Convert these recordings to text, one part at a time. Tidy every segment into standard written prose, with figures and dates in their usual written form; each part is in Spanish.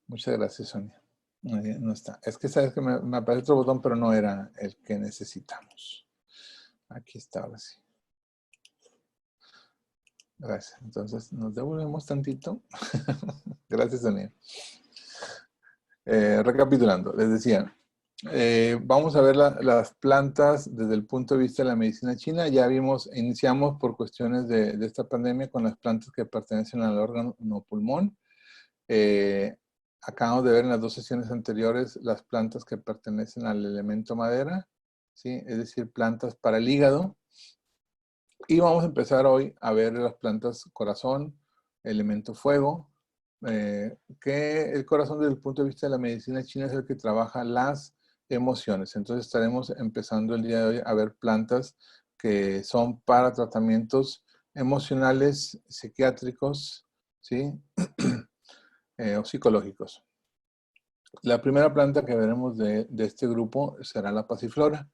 Muchas gracias, Sonia. No está. Es que sabes que me aparece otro botón, pero no era el que necesitamos. Aquí está, ahora sí. Gracias. Entonces, nos devolvemos tantito. Gracias, Sonia. Recapitulando, les decía, vamos a ver las plantas desde el punto de vista de la medicina china. Ya iniciamos por cuestiones de esta pandemia con las plantas que pertenecen al órgano pulmón. Acabamos de ver en las dos sesiones anteriores las plantas que pertenecen al elemento madera, ¿sí? Es decir, plantas para el hígado. Y vamos a empezar hoy a ver las plantas corazón, elemento fuego, que el corazón desde el punto de vista de la medicina china es el que trabaja las emociones. Entonces estaremos empezando el día de hoy a ver plantas que son para tratamientos emocionales, psiquiátricos, ¿sí? O psicológicos. La primera planta que veremos de este grupo será la pasiflora.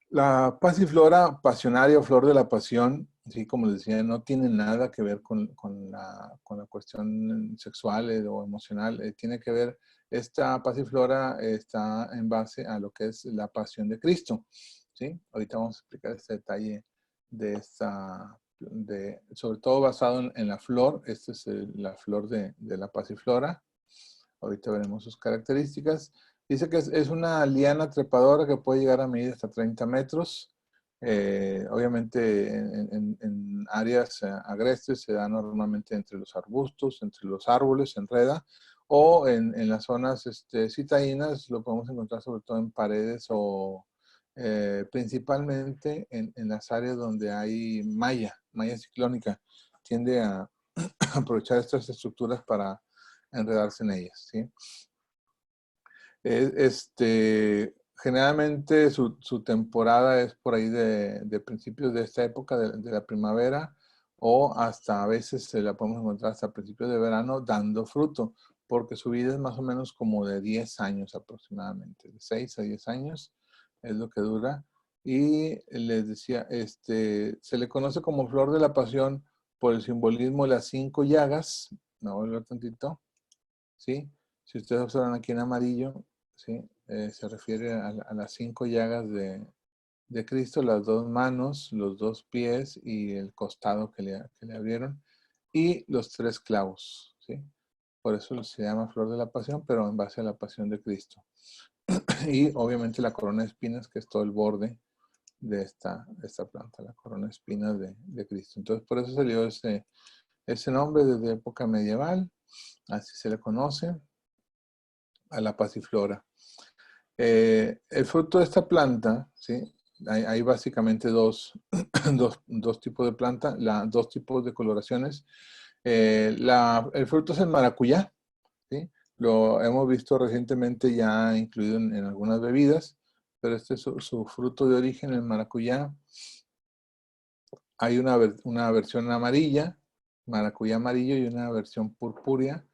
La pasiflora pasionaria o flor de la pasión, sí, como les decía, no tiene nada que ver con la cuestión sexual o emocional. Tiene que ver, esta pasiflora está en base a lo que es la pasión de Cristo. ¿Sí? Ahorita vamos a explicar este detalle de esta, sobre todo basado en la flor. Esta es la flor de la pasiflora. Ahorita veremos sus características. Dice que es una liana trepadora que puede llegar a medir hasta 30 metros. Obviamente en áreas agrestes se da normalmente entre los arbustos, entre los árboles, se enreda, o en las zonas citadinas lo podemos encontrar sobre todo en paredes o principalmente en las áreas donde hay malla ciclónica. Tiende a aprovechar estas estructuras para enredarse en ellas, ¿sí? Generalmente su temporada es por ahí de principios de esta época de la primavera, o hasta a veces se la podemos encontrar hasta principios de verano dando fruto, porque su vida es más o menos como de 10 años aproximadamente, de 6 a 10 años es lo que dura. Y les decía, se le conoce como flor de la pasión por el simbolismo de las 5 llagas. Me voy a volver tantito, ¿sí? Si ustedes observan aquí en amarillo, ¿sí? Se refiere a las 5 llagas de Cristo, las 2 manos, los 2 pies y el costado que le abrieron, y los 3 clavos, ¿sí? Por eso se llama flor de la pasión, pero en base a la pasión de Cristo. Y obviamente la corona de espinas, que es todo el borde de esta planta, la corona de espinas de Cristo. Entonces, por eso salió ese nombre desde época medieval, así se le conoce, a la pasiflora. El fruto de esta planta, ¿sí? Hay básicamente dos tipos de planta, dos tipos de coloraciones. El fruto es el maracuyá, ¿sí? Lo hemos visto recientemente ya incluido en algunas bebidas, pero este es su fruto de origen, el maracuyá. Hay una versión amarilla, maracuyá amarillo, y una versión purpúrea,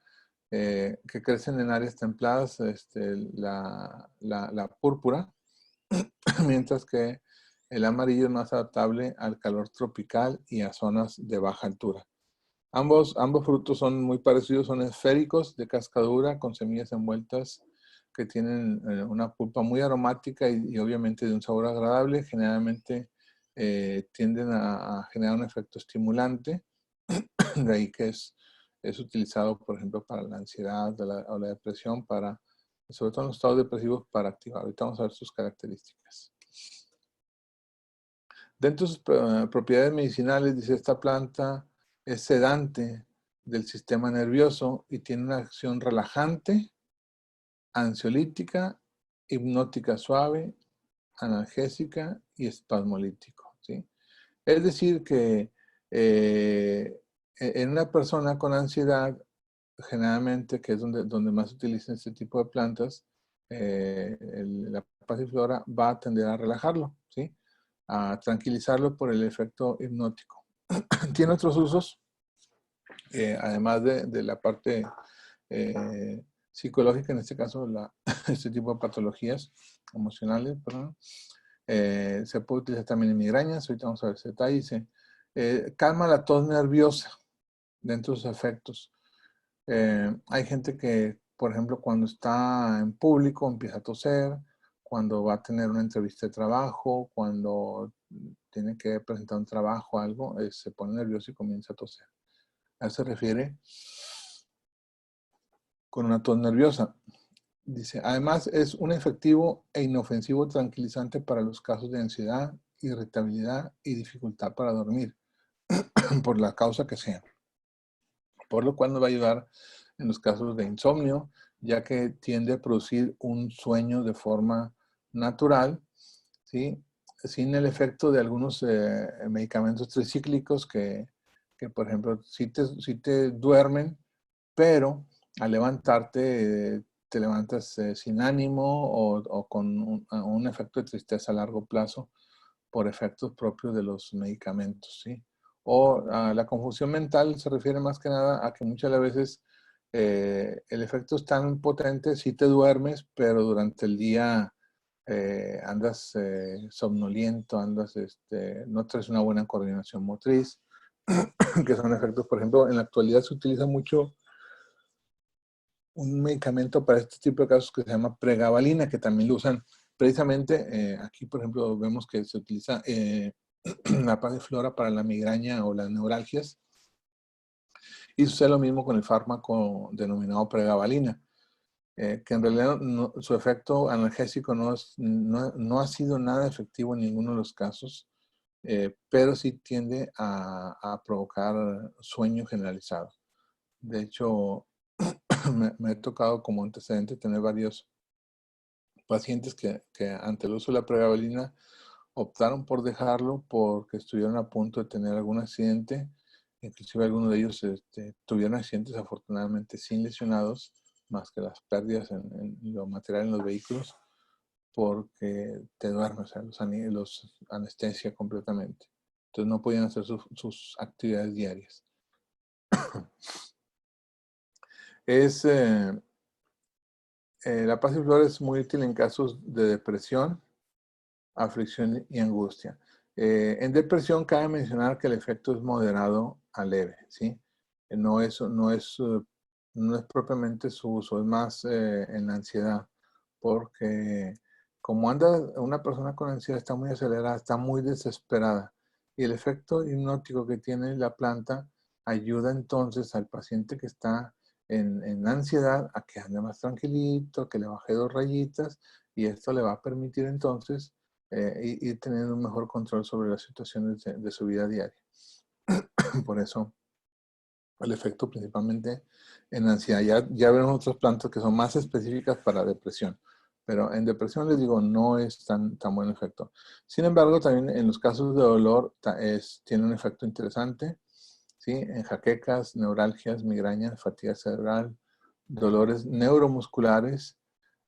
que crecen en áreas templadas, la púrpura, mientras que el amarillo es más adaptable al calor tropical y a zonas de baja altura. Ambos frutos son muy parecidos, son esféricos de cascadura con semillas envueltas que tienen una pulpa muy aromática y obviamente de un sabor agradable. Generalmente tienden a generar un efecto estimulante, de ahí que es utilizado, por ejemplo, para la ansiedad o la depresión, sobre todo en los estados depresivos, para activar. Ahorita vamos a ver sus características. Dentro de sus propiedades medicinales, dice, esta planta es sedante del sistema nervioso y tiene una acción relajante, ansiolítica, hipnótica suave, analgésica y espasmolítico, ¿sí? Es decir que en una persona con ansiedad, generalmente, que es donde más se utilizan este tipo de plantas, la pasiflora va a tender a relajarlo, ¿sí? A tranquilizarlo por el efecto hipnótico. Tiene otros usos, además de la parte psicológica, en este caso, este tipo de patologías emocionales, perdón. Se puede utilizar también en migrañas, ahorita vamos a ver ese detalle. Calma la tos nerviosa dentro de sus efectos. Hay gente que, por ejemplo, cuando está en público empieza a toser, cuando va a tener una entrevista de trabajo, cuando tiene que presentar un trabajo o algo, se pone nervioso y comienza a toser. A eso se refiere con una tos nerviosa. Dice, además es un efectivo e inofensivo tranquilizante para los casos de ansiedad, irritabilidad y dificultad para dormir, por la causa que sea. Por lo cual nos va a ayudar en los casos de insomnio, ya que tiende a producir un sueño de forma natural, ¿sí? Sin el efecto de algunos medicamentos tricíclicos que, por ejemplo, sí te duermen, pero al levantarte te levantas sin ánimo o con un efecto de tristeza a largo plazo por efectos propios de los medicamentos, ¿sí? O la confusión mental se refiere más que nada a que muchas de las veces el efecto es tan potente, si te duermes, pero durante el día andas somnoliento, andas, no traes una buena coordinación motriz, que son efectos, por ejemplo, en la actualidad se utiliza mucho un medicamento para este tipo de casos que se llama pregabalina, que también lo usan precisamente, aquí por ejemplo vemos que se utiliza la pasiflora para la migraña o las neuralgias, y sucede lo mismo con el fármaco denominado pregabalina, que en realidad su efecto analgésico no ha sido nada efectivo en ninguno de los casos, pero sí tiende a provocar sueño generalizado. De hecho, me ha tocado como antecedente tener varios pacientes que ante el uso de la pregabalina optaron por dejarlo porque estuvieron a punto de tener algún accidente. Inclusive algunos de ellos tuvieron accidentes afortunadamente sin lesionados, más que las pérdidas en lo material en los vehículos, porque te duermes, o sea, los anestesia completamente. Entonces no podían hacer sus actividades diarias. Es, la pasiflora es muy útil en casos de depresión, aflicción y angustia. En depresión cabe mencionar que el efecto es moderado a leve, ¿sí? No es propiamente su uso, es más en la ansiedad, porque como anda una persona con ansiedad está muy acelerada, está muy desesperada, y el efecto hipnótico que tiene la planta ayuda entonces al paciente que está en ansiedad a que ande más tranquilito, que le baje 2 rayitas, y esto le va a permitir entonces ir teniendo un mejor control sobre las situaciones de su vida diaria. Por eso el efecto principalmente en ansiedad. Ya veremos otras plantas que son más específicas para depresión, pero en depresión les digo, no es tan buen efecto. Sin embargo, también en los casos de dolor tiene un efecto interesante, ¿sí? En jaquecas, neuralgias, migrañas, fatiga cerebral, dolores neuromusculares,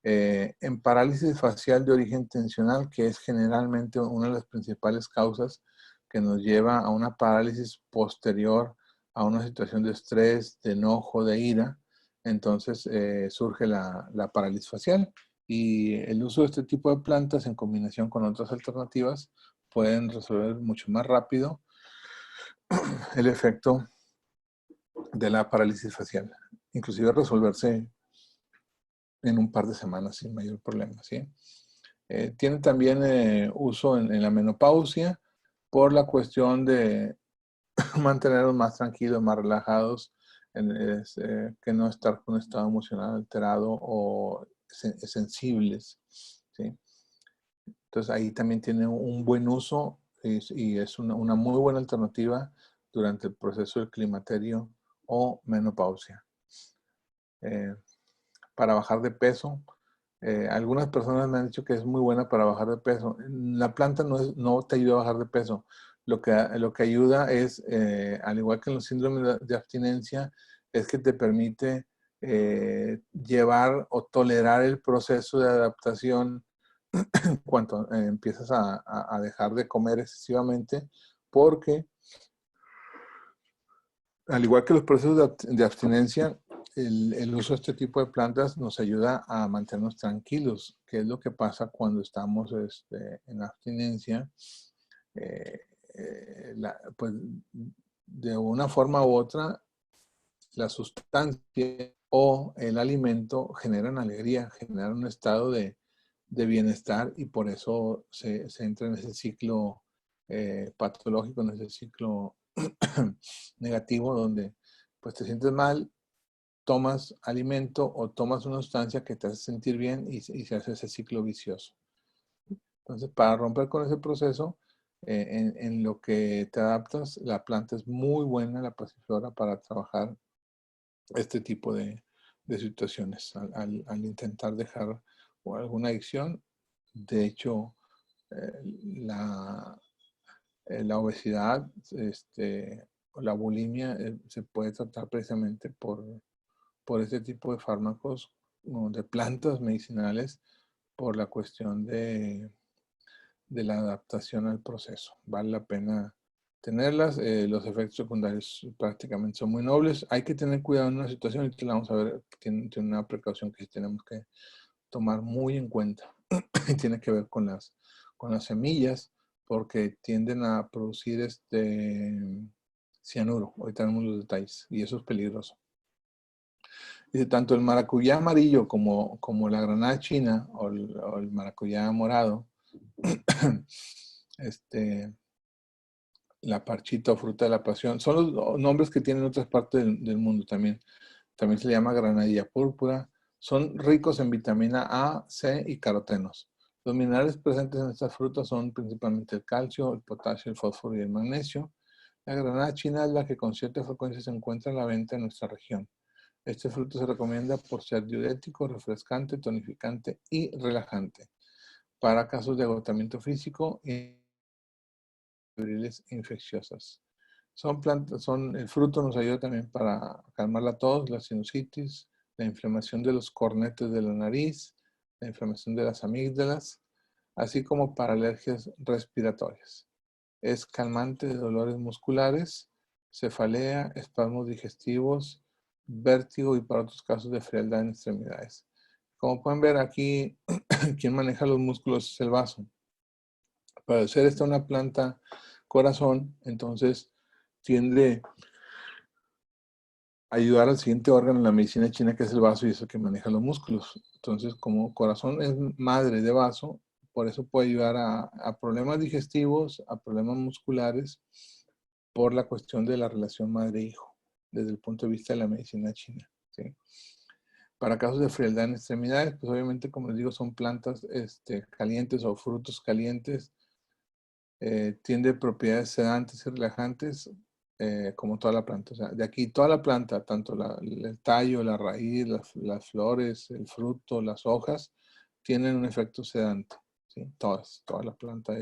en parálisis facial de origen tensional, que es generalmente una de las principales causas que nos lleva a una parálisis posterior a una situación de estrés, de enojo, de ira. Entonces surge la parálisis facial, y el uso de este tipo de plantas en combinación con otras alternativas pueden resolver mucho más rápido el efecto de la parálisis facial, inclusive resolverse en un par de semanas sin mayor problema, ¿sí? Tiene también uso en la menopausia por la cuestión de mantenernos más tranquilos, más relajados, que no estar con un estado emocional alterado o sensibles, ¿sí? Entonces ahí también tiene un buen uso y es una muy buena alternativa durante el proceso del climaterio o menopausia. Eh, para bajar de peso, algunas personas me han dicho que es muy buena para bajar de peso. La planta no te ayuda a bajar de peso. Lo que ayuda es, al igual que en los síndromes de abstinencia, es que te permite llevar o tolerar el proceso de adaptación cuando empiezas a dejar de comer excesivamente, porque al igual que los procesos de abstinencia, el uso de este tipo de plantas nos ayuda a mantenernos tranquilos, que es lo que pasa cuando estamos en abstinencia. Eh, pues de una forma u otra la sustancia o el alimento generan alegría, generan un estado de bienestar y por eso se entra en ese ciclo patológico, en ese ciclo negativo donde pues te sientes mal, tomas alimento o tomas una sustancia que te hace sentir bien y se hace ese ciclo vicioso. Entonces, para romper con ese proceso, en lo que te adaptas, la planta es muy buena, la pasiflora, para trabajar este tipo de situaciones al intentar dejar alguna adicción. De hecho, la, la obesidad, o la bulimia se puede tratar precisamente por este tipo de fármacos, de plantas medicinales, por la cuestión de la adaptación al proceso. Vale la pena tenerlas. Los efectos secundarios prácticamente son muy nobles. Hay que tener cuidado en una situación, y que la vamos a ver, tiene una precaución que tenemos que tomar muy en cuenta. Y tiene que ver con las semillas, porque tienden a producir cianuro. Hoy tenemos los detalles y eso es peligroso. Dice, tanto el maracuyá amarillo como la granada china o el maracuyá morado, la parchita o fruta de la pasión, son los nombres que tienen otras partes del mundo también. También se le llama granadilla púrpura. Son ricos en vitamina A, C y carotenos. Los minerales presentes en estas frutas son principalmente el calcio, el potasio, el fósforo y el magnesio. La granada china es la que con cierta frecuencia se encuentra a la venta en nuestra región. Este fruto se recomienda por ser diurético, refrescante, tonificante y relajante para casos de agotamiento físico y febriles infecciosas. El fruto nos ayuda también para calmar la tos, la sinusitis, la inflamación de los cornetes de la nariz, la inflamación de las amígdalas, así como para alergias respiratorias. Es calmante de dolores musculares, cefalea, espasmos digestivos, vértigo y para otros casos de frialdad en extremidades. Como pueden ver aquí, quien maneja los músculos es el vaso. Para ser esta una planta corazón, entonces tiende a ayudar al siguiente órgano en la medicina china, que es el vaso, y es el que maneja los músculos. Entonces, como corazón es madre de vaso, por eso puede ayudar a problemas digestivos, a problemas musculares, por la cuestión de la relación madre-hijo, desde el punto de vista de la medicina china, ¿sí? Para casos de frialdad en extremidades, pues obviamente, como les digo, son plantas calientes o frutos calientes. Tiene propiedades sedantes y relajantes, como toda la planta. O sea, de aquí toda la planta, tanto el tallo, la raíz, las flores, el fruto, las hojas, tienen un efecto sedante. ¿Sí? Toda la planta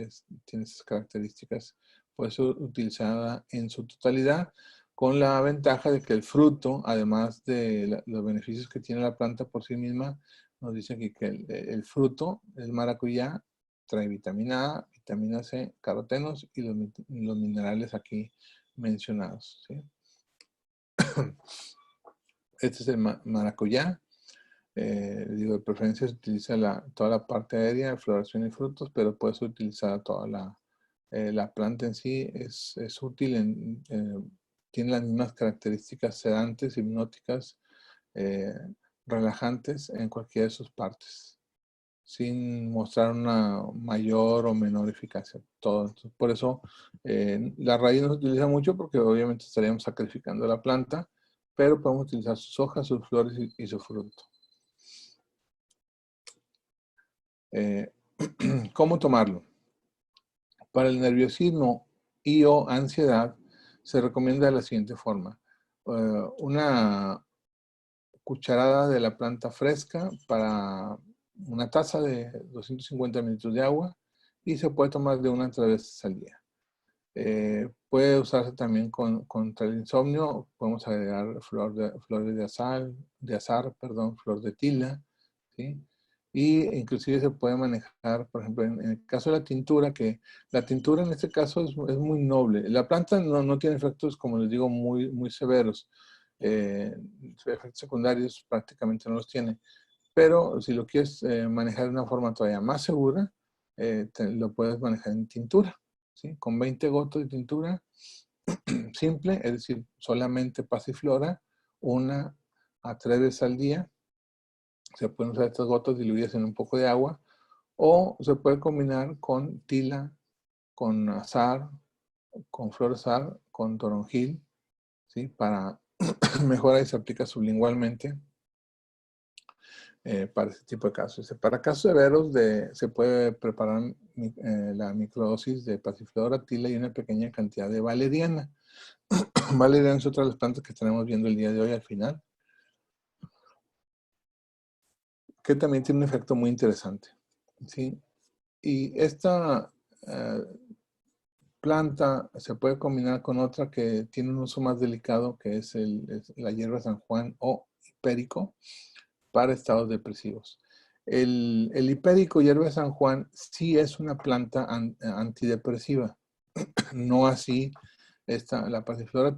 tiene esas características. Puede ser utilizada en su totalidad, con la ventaja de que el fruto, además de los beneficios que tiene la planta por sí misma, nos dice aquí que el fruto, el maracuyá, trae vitamina A, vitamina C, carotenos y los minerales aquí mencionados, ¿sí? Este es el maracuyá. Digo, de preferencia se utiliza toda la parte aérea de floración y frutos, pero puede ser utilizada toda la planta en sí. Es útil, tiene las mismas características sedantes, hipnóticas, eh, relajantes en cualquiera de sus partes, sin mostrar una mayor o menor eficacia. Entonces, por eso la raíz no se utiliza mucho, porque obviamente estaríamos sacrificando la planta, pero podemos utilizar sus hojas, sus flores y su fruto. ¿Cómo tomarlo? Para el nerviosismo y o ansiedad se recomienda de la siguiente forma. Una cucharada de la planta fresca para una taza de 250 mililitros de agua, y se puede tomar de 1 a 3 veces al día. Puede usarse también contra el insomnio. Podemos agregar flores de azar, flor de tila, ¿sí? Y inclusive se puede manejar, por ejemplo, en el caso de la tintura, que la tintura en este caso es muy noble. La planta no tiene efectos, como les digo, muy severos. Efectos secundarios prácticamente no los tiene. Pero si lo quieres manejar de una forma todavía más segura, lo puedes manejar en tintura, ¿sí? Con 20 gotas de tintura simple, es decir, solamente pasiflora, 1 a 3 veces al día. Se pueden usar estas gotas diluidas en un poco de agua, o se puede combinar con tila, con azahar, con flor de azahar, con toronjil, ¿sí? Para mejorar y se aplica sublingualmente para este tipo de casos. Para casos severos se puede preparar la microdosis de pasiflora, tila y una pequeña cantidad de valeriana. Valeriana es otra de las plantas que estaremos viendo el día de hoy al final, que también tiene un efecto muy interesante, ¿sí? Y esta planta se puede combinar con otra que tiene un uso más delicado, que es la hierba San Juan o hipérico para estados depresivos. El hipérico hierba de San Juan sí es una planta antidepresiva, no así la pasiflora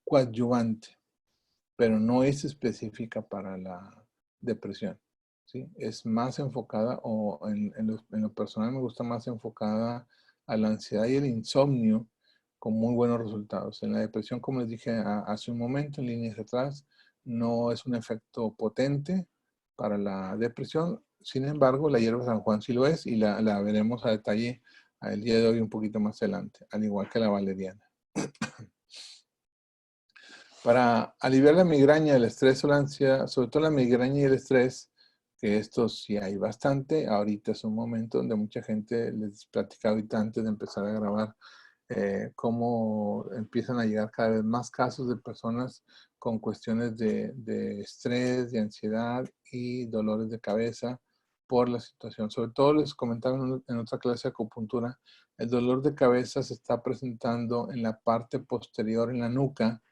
coadyuvante, pero no es específica para la depresión, ¿sí? Es más enfocada, o en lo personal me gusta más enfocada a la ansiedad y el insomnio, con muy buenos resultados. En la depresión, como les dije hace un momento, en líneas atrás, no es un efecto potente para la depresión. Sin embargo, la hierba San Juan sí lo es, y la veremos a detalle el día de hoy un poquito más adelante, al igual que la valeriana. Para aliviar la migraña, el estrés o la ansiedad, sobre todo la migraña y el estrés, que esto sí hay bastante. Ahorita es un momento donde mucha gente, les platicaba ahorita antes de empezar a grabar, cómo empiezan a llegar cada vez más casos de personas con cuestiones de estrés, de ansiedad y dolores de cabeza por la situación. Sobre todo les comentaba en otra clase de acupuntura, el dolor de cabeza se está presentando en la parte posterior, en la nuca,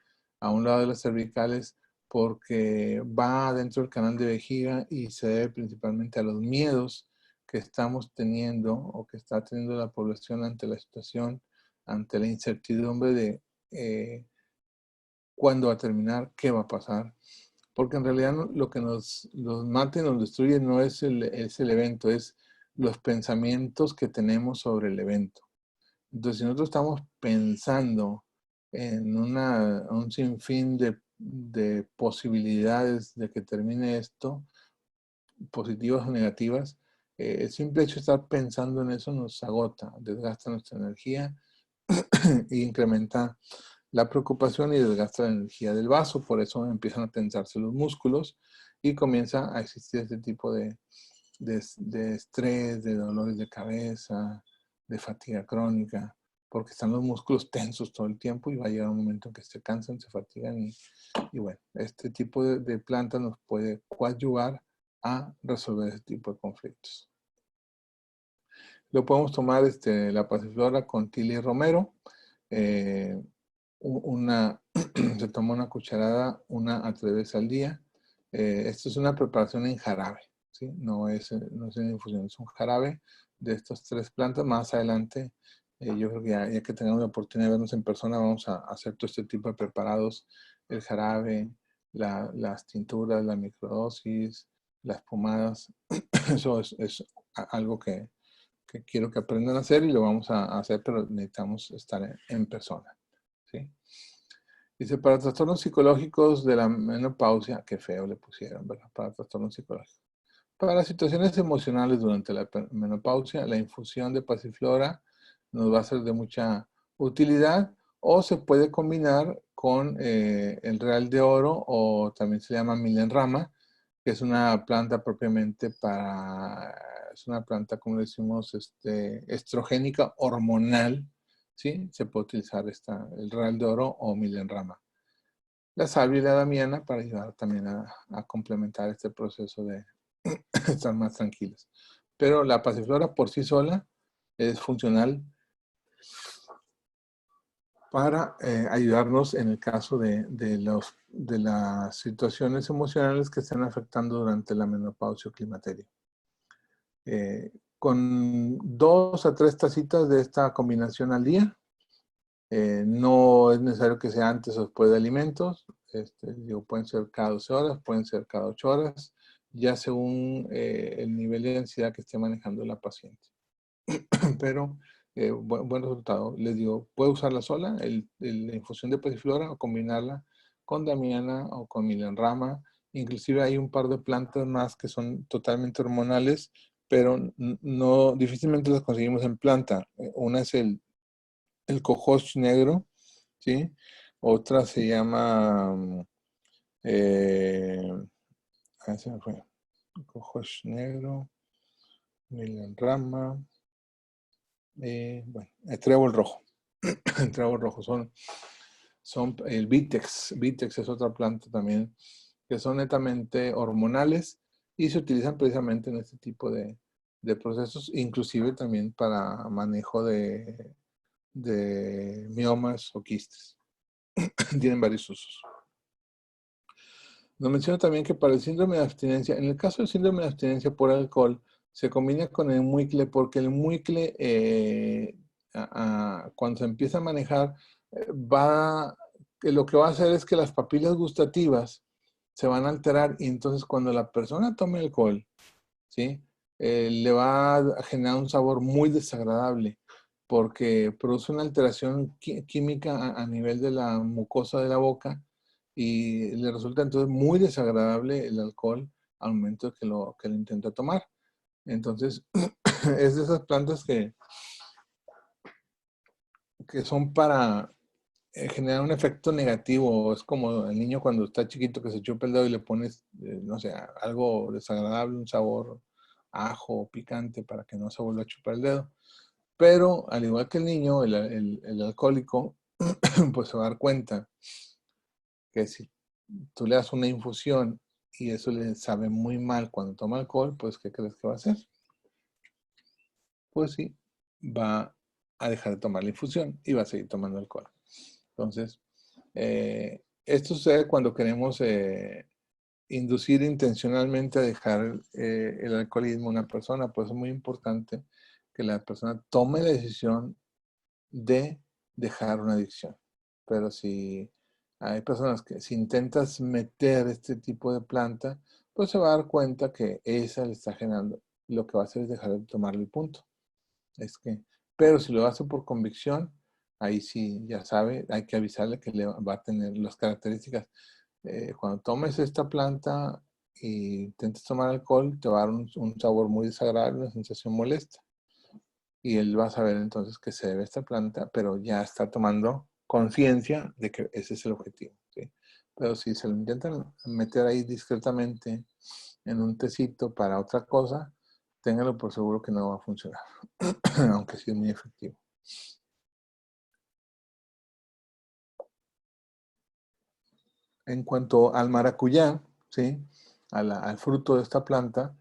a un lado de las cervicales, porque va dentro del canal de vejiga y se debe principalmente a los miedos que estamos teniendo o que está teniendo la población ante la situación, ante la incertidumbre de cuándo va a terminar, qué va a pasar. Porque en realidad lo que nos mata y nos destruye no es el evento, es los pensamientos que tenemos sobre el evento. Entonces, si nosotros estamos pensando en un sinfín de posibilidades de que termine esto, positivas o negativas, el simple hecho de estar pensando en eso nos agota, desgasta nuestra energía e incrementa la preocupación y desgasta la energía del vaso. Por eso empiezan a tensarse los músculos y comienza a existir este tipo de estrés, de dolores de cabeza, de fatiga crónica, porque están los músculos tensos todo el tiempo y va a llegar un momento en que se cansan, se fatigan y bueno, este tipo de planta nos puede coadyuvar a resolver ese tipo de conflictos. Lo podemos tomar la pasiflora con tila y romero. Eh, se toma una cucharada 1 a 3 veces al día. Esto es una preparación en jarabe, ¿sí? No es en infusión, es un jarabe de estas 3 plantas. Más adelante, yo creo que ya que tengamos la oportunidad de vernos en persona, vamos a hacer todo este tipo de preparados: el jarabe, las tinturas, la microdosis, las pomadas. Eso es algo que quiero que aprendan a hacer, y lo vamos a hacer, pero necesitamos estar en persona, ¿sí? Dice, para trastornos psicológicos de la menopausia, qué feo le pusieron, ¿verdad? Para trastornos psicológicos. Para situaciones emocionales durante la menopausia, la infusión de pasiflora nos va a ser de mucha utilidad, o se puede combinar con el real de oro, o también se llama milenrama, que es una planta propiamente es una planta, como decimos, estrogénica hormonal, ¿sí? Se puede utilizar el real de oro o milenrama. La salvia y la damiana para ayudar también a complementar este proceso de estar más tranquilos. Pero la pasiflora por sí sola es funcional para ayudarnos en el caso de las situaciones emocionales que estén afectando durante la menopausia o climaterio. Con 2 a 3 tacitas de esta combinación al día, no es necesario que sea antes o después de alimentos. Pueden ser cada 12 horas, pueden ser cada 8 horas, ya según el nivel de ansiedad que esté manejando la paciente. Pero buen resultado. Les digo, puede usarla sola, la infusión de pasiflora, o combinarla con damiana o con milenrama. Inclusive hay un par de plantas más que son totalmente hormonales, pero no, difícilmente las conseguimos en planta. Una es el cohosh negro, ¿sí? Otra se llama, se me fue, cohosh negro, milenrama, bueno, el trébol rojo. El trébol rojo son el Vitex. Vitex es otra planta también que son netamente hormonales y se utilizan precisamente en este tipo de procesos, inclusive también para manejo de miomas o quistes. Tienen varios usos. Nos menciona también que para el síndrome de abstinencia, en el caso del síndrome de abstinencia por alcohol, se combina con el muicle porque el muicle, cuando se empieza a manejar, lo que va a hacer es que las papilas gustativas se van a alterar y entonces cuando la persona tome alcohol, ¿sí? Le va a generar un sabor muy desagradable porque produce una alteración química a nivel de la mucosa de la boca y le resulta entonces muy desagradable el alcohol al momento que lo intenta tomar. Entonces, es de esas plantas que son para generar un efecto negativo. Es como el niño cuando está chiquito que se chupa el dedo y le pones, no sé, algo desagradable, un sabor ajo, picante, para que no se vuelva a chupar el dedo. Pero al igual que el niño, el alcohólico, pues se va a dar cuenta que si tú le das una infusión y eso le sabe muy mal cuando toma alcohol, pues ¿qué crees que va a hacer? Pues sí, va a dejar de tomar la infusión y va a seguir tomando alcohol. Entonces, esto sucede cuando queremos inducir intencionalmente a dejar el alcoholismo a una persona, pues es muy importante que la persona tome la decisión de dejar una adicción. Pero si hay personas que si intentas meter este tipo de planta, pues se va a dar cuenta que esa le está generando. Lo que va a hacer es dejar de tomarle el punto. Es que, pero si lo hace por convicción, ahí sí, ya sabe, hay que avisarle que le va a tener las características. Cuando tomes esta planta y intentes tomar alcohol, te va a dar un sabor muy desagradable, una sensación molesta. Y él va a saber entonces que se debe a esta planta, pero ya está tomando conciencia de que ese es el objetivo, ¿sí? Pero si se lo intentan meter ahí discretamente en un tecito para otra cosa, téngalo por seguro que no va a funcionar, aunque sí es muy efectivo. En cuanto al maracuyá, ¿sí? Al fruto de esta planta,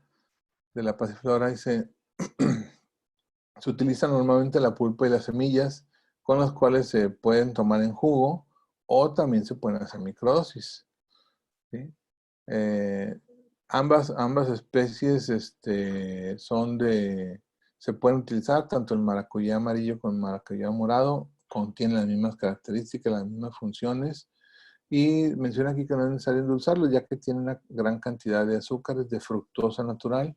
de la pasiflora, dice, se utiliza normalmente la pulpa y las semillas, con las cuales se pueden tomar en jugo o también se pueden hacer microdosis, ¿sí? Eh, ambas especies se pueden utilizar, tanto el maracuyá amarillo como el maracuyá morado, contienen las mismas características, las mismas funciones. Y menciona aquí que no es necesario endulzarlo, ya que tiene una gran cantidad de azúcares, de fructosa natural,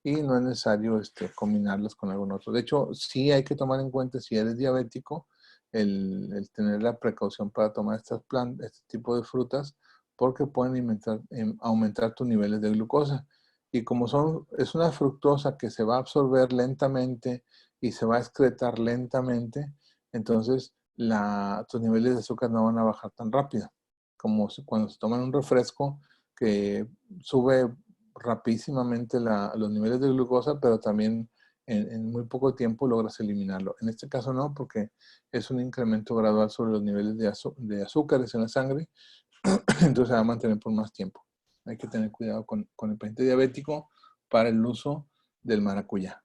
y no es necesario combinarlas con algún otro. De hecho, sí hay que tomar en cuenta si eres diabético, el tener la precaución para tomar este tipo de frutas, porque pueden aumentar tus niveles de glucosa. Y como es una fructosa que se va a absorber lentamente y se va a excretar lentamente, entonces tus niveles de azúcar no van a bajar tan rápido. Como cuando se toman un refresco que sube rapidísimamente los niveles de glucosa, pero también en muy poco tiempo logras eliminarlo. En este caso no, porque es un incremento gradual sobre los niveles de azúcares en la sangre, entonces se va a mantener por más tiempo. Hay que tener cuidado con el paciente diabético para el uso del maracuyá.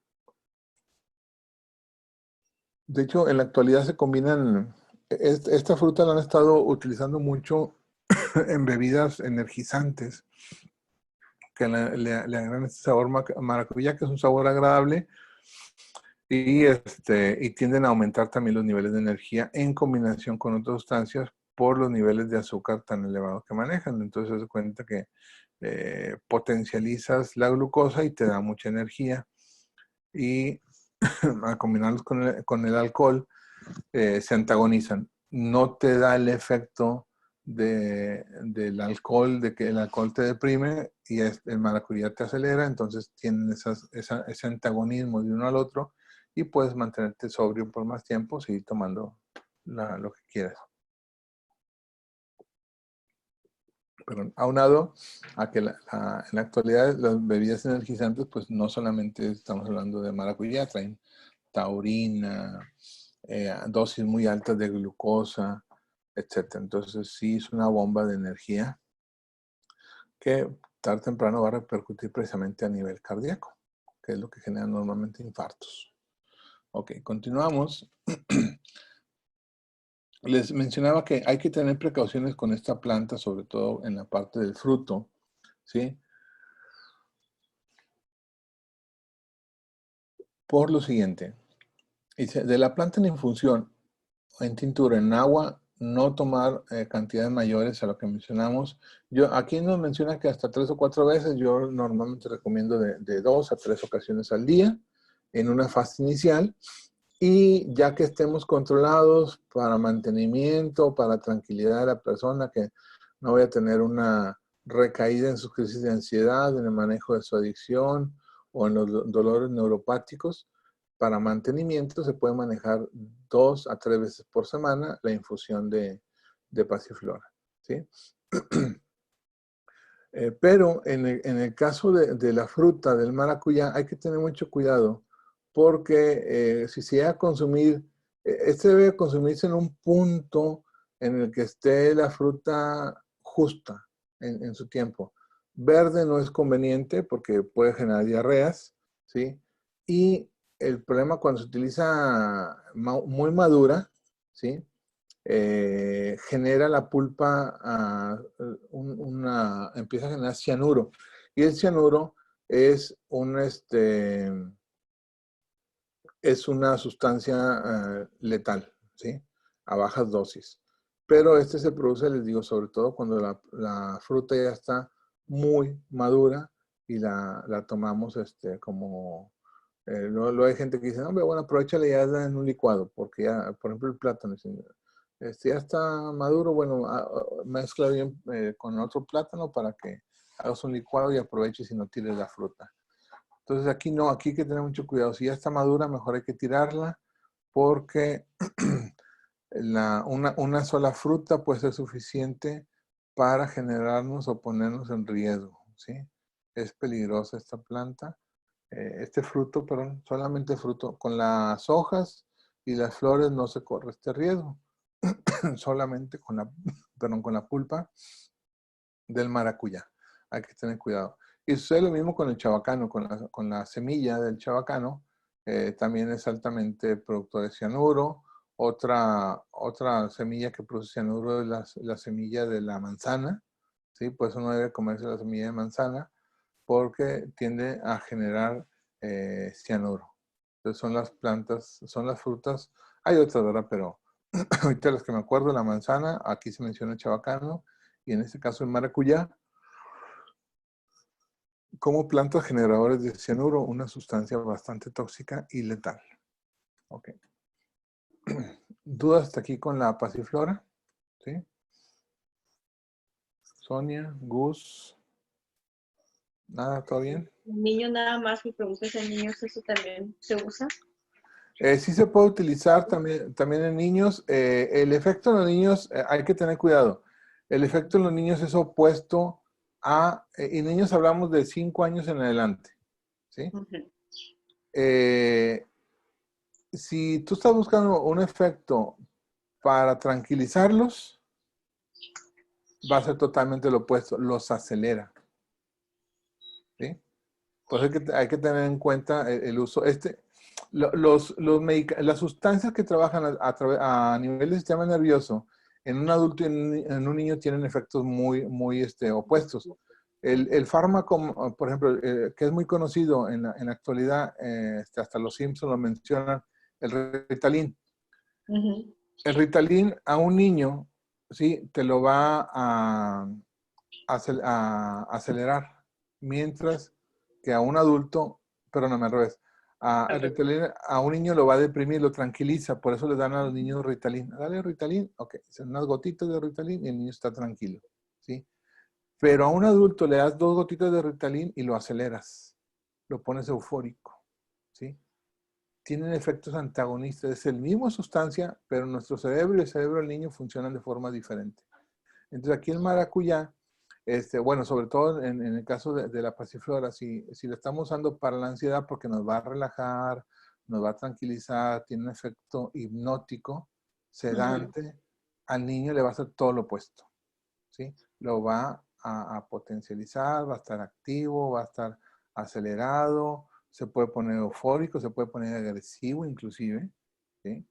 De hecho, en la actualidad se combinan, esta fruta la han estado utilizando mucho en bebidas energizantes que le agregan este sabor maracuyá, que es un sabor agradable, y tienden a aumentar también los niveles de energía en combinación con otras sustancias por los niveles de azúcar tan elevados que manejan. Entonces se cuenta que potencializas la glucosa y te da mucha energía. Y al combinarlos con el alcohol, se antagonizan. No te da el efecto del alcohol, de que el alcohol te deprime y el maracuyá te acelera, entonces tienen ese antagonismo de uno al otro y puedes mantenerte sobrio por más tiempo, seguir tomando lo que quieras. Pero aunado a que en la actualidad las bebidas energizantes, pues no solamente estamos hablando de maracuyá, traen taurina, dosis muy altas de glucosa, etc. Entonces sí es una bomba de energía que tarde o temprano va a repercutir precisamente a nivel cardíaco, que es lo que genera normalmente infartos. Ok, continuamos. Les mencionaba que hay que tener precauciones con esta planta, sobre todo en la parte del fruto, ¿sí? Por lo siguiente, dice, de la planta en infusión, en tintura, en agua, no tomar cantidades mayores a lo que mencionamos. Aquí nos menciona que hasta 3 o 4 veces, yo normalmente recomiendo de 2 a 3 ocasiones al día, en una fase inicial, y ya que estemos controlados para mantenimiento, para tranquilidad de la persona, que no vaya a tener una recaída en sus crisis de ansiedad, en el manejo de su adicción o en los dolores neuropáticos, para mantenimiento se puede manejar 2 a 3 veces por semana la infusión de pasiflora, ¿sí? Pero en el caso de la fruta, del maracuyá, hay que tener mucho cuidado porque si se llega a consumir, este debe consumirse en un punto en el que esté la fruta justa en su tiempo. Verde no es conveniente porque puede generar diarreas, ¿sí? Y el problema cuando se utiliza muy madura, ¿sí? Genera la pulpa, empieza a generar cianuro. Y el cianuro es es una sustancia letal, ¿sí? A bajas dosis. Pero este se produce, les digo, sobre todo cuando la fruta ya está muy madura y la tomamos como... luego hay gente que dice, no, bueno, aprovechale ya en un licuado, porque ya, por ejemplo, el plátano, ya está maduro, bueno, mezcla bien con otro plátano para que hagas un licuado y aproveches y no tires la fruta. Entonces aquí no, aquí hay que tener mucho cuidado. Si ya está madura, mejor hay que tirarla porque una sola fruta puede ser suficiente para generarnos o ponernos en riesgo, ¿sí? Es peligrosa esta planta, este fruto, perdón, solamente fruto. Con las hojas y las flores no se corre este riesgo, solamente con la pulpa del maracuyá. Hay que tener cuidado. Y sucede lo mismo con el chabacano, con la semilla del chabacano, también es altamente productor de cianuro. Otra semilla que produce cianuro es la semilla de la manzana, ¿sí? Por eso no debe comerse la semilla de manzana, porque tiende a generar cianuro. Entonces son las plantas, son las frutas, hay otras, ¿verdad? Pero ahorita las que me acuerdo, la manzana, aquí se menciona el chabacano, y en este caso el maracuyá, como plantas generadoras de cianuro, una sustancia bastante tóxica y letal. Ok. ¿Dudas hasta aquí con la pasiflora? ¿Sí? Sonia, Gus, ¿nada? ¿Todo bien? El niño nada más, mi pregunta es, ¿en niños eso también se usa? Sí se puede utilizar también en niños. El efecto en los niños, hay que tener cuidado. El efecto en los niños es opuesto en niños hablamos de 5 años en adelante, ¿sí? Uh-huh. Si tú estás buscando un efecto para tranquilizarlos, va a ser totalmente lo opuesto, los acelera, ¿sí? Por eso hay que tener en cuenta el uso. Las sustancias que trabajan a nivel del sistema nervioso en un adulto y en un niño tienen efectos muy opuestos. El fármaco, por ejemplo, que es muy conocido en la actualidad, hasta los Simpsons lo mencionan, el Ritalin. Uh-huh. El Ritalin a un niño, sí, te lo va a acelerar, mientras que a un adulto, perdóname al revés, Ok. Ritalin a un niño lo va a deprimir, lo tranquiliza, por eso le dan a los niños Ritalin. Dale Ritalin, ok, son unas gotitas de Ritalin y el niño está tranquilo, ¿sí? Pero a un adulto le das 2 gotitas de Ritalin y lo aceleras, lo pones eufórico, ¿sí? Tienen efectos antagonistas, es el mismo sustancia, pero nuestro cerebro y el cerebro del niño funcionan de forma diferente. Entonces aquí el maracuyá, bueno, sobre todo en el caso de la pasiflora, si lo estamos usando para la ansiedad porque nos va a relajar, nos va a tranquilizar, tiene un efecto hipnótico, Ujú. sedante, al niño le va a hacer todo lo opuesto, ¿sí? Lo va a potencializar, va a estar activo, va a estar acelerado, se puede poner eufórico, se puede poner agresivo inclusive, ¿sí?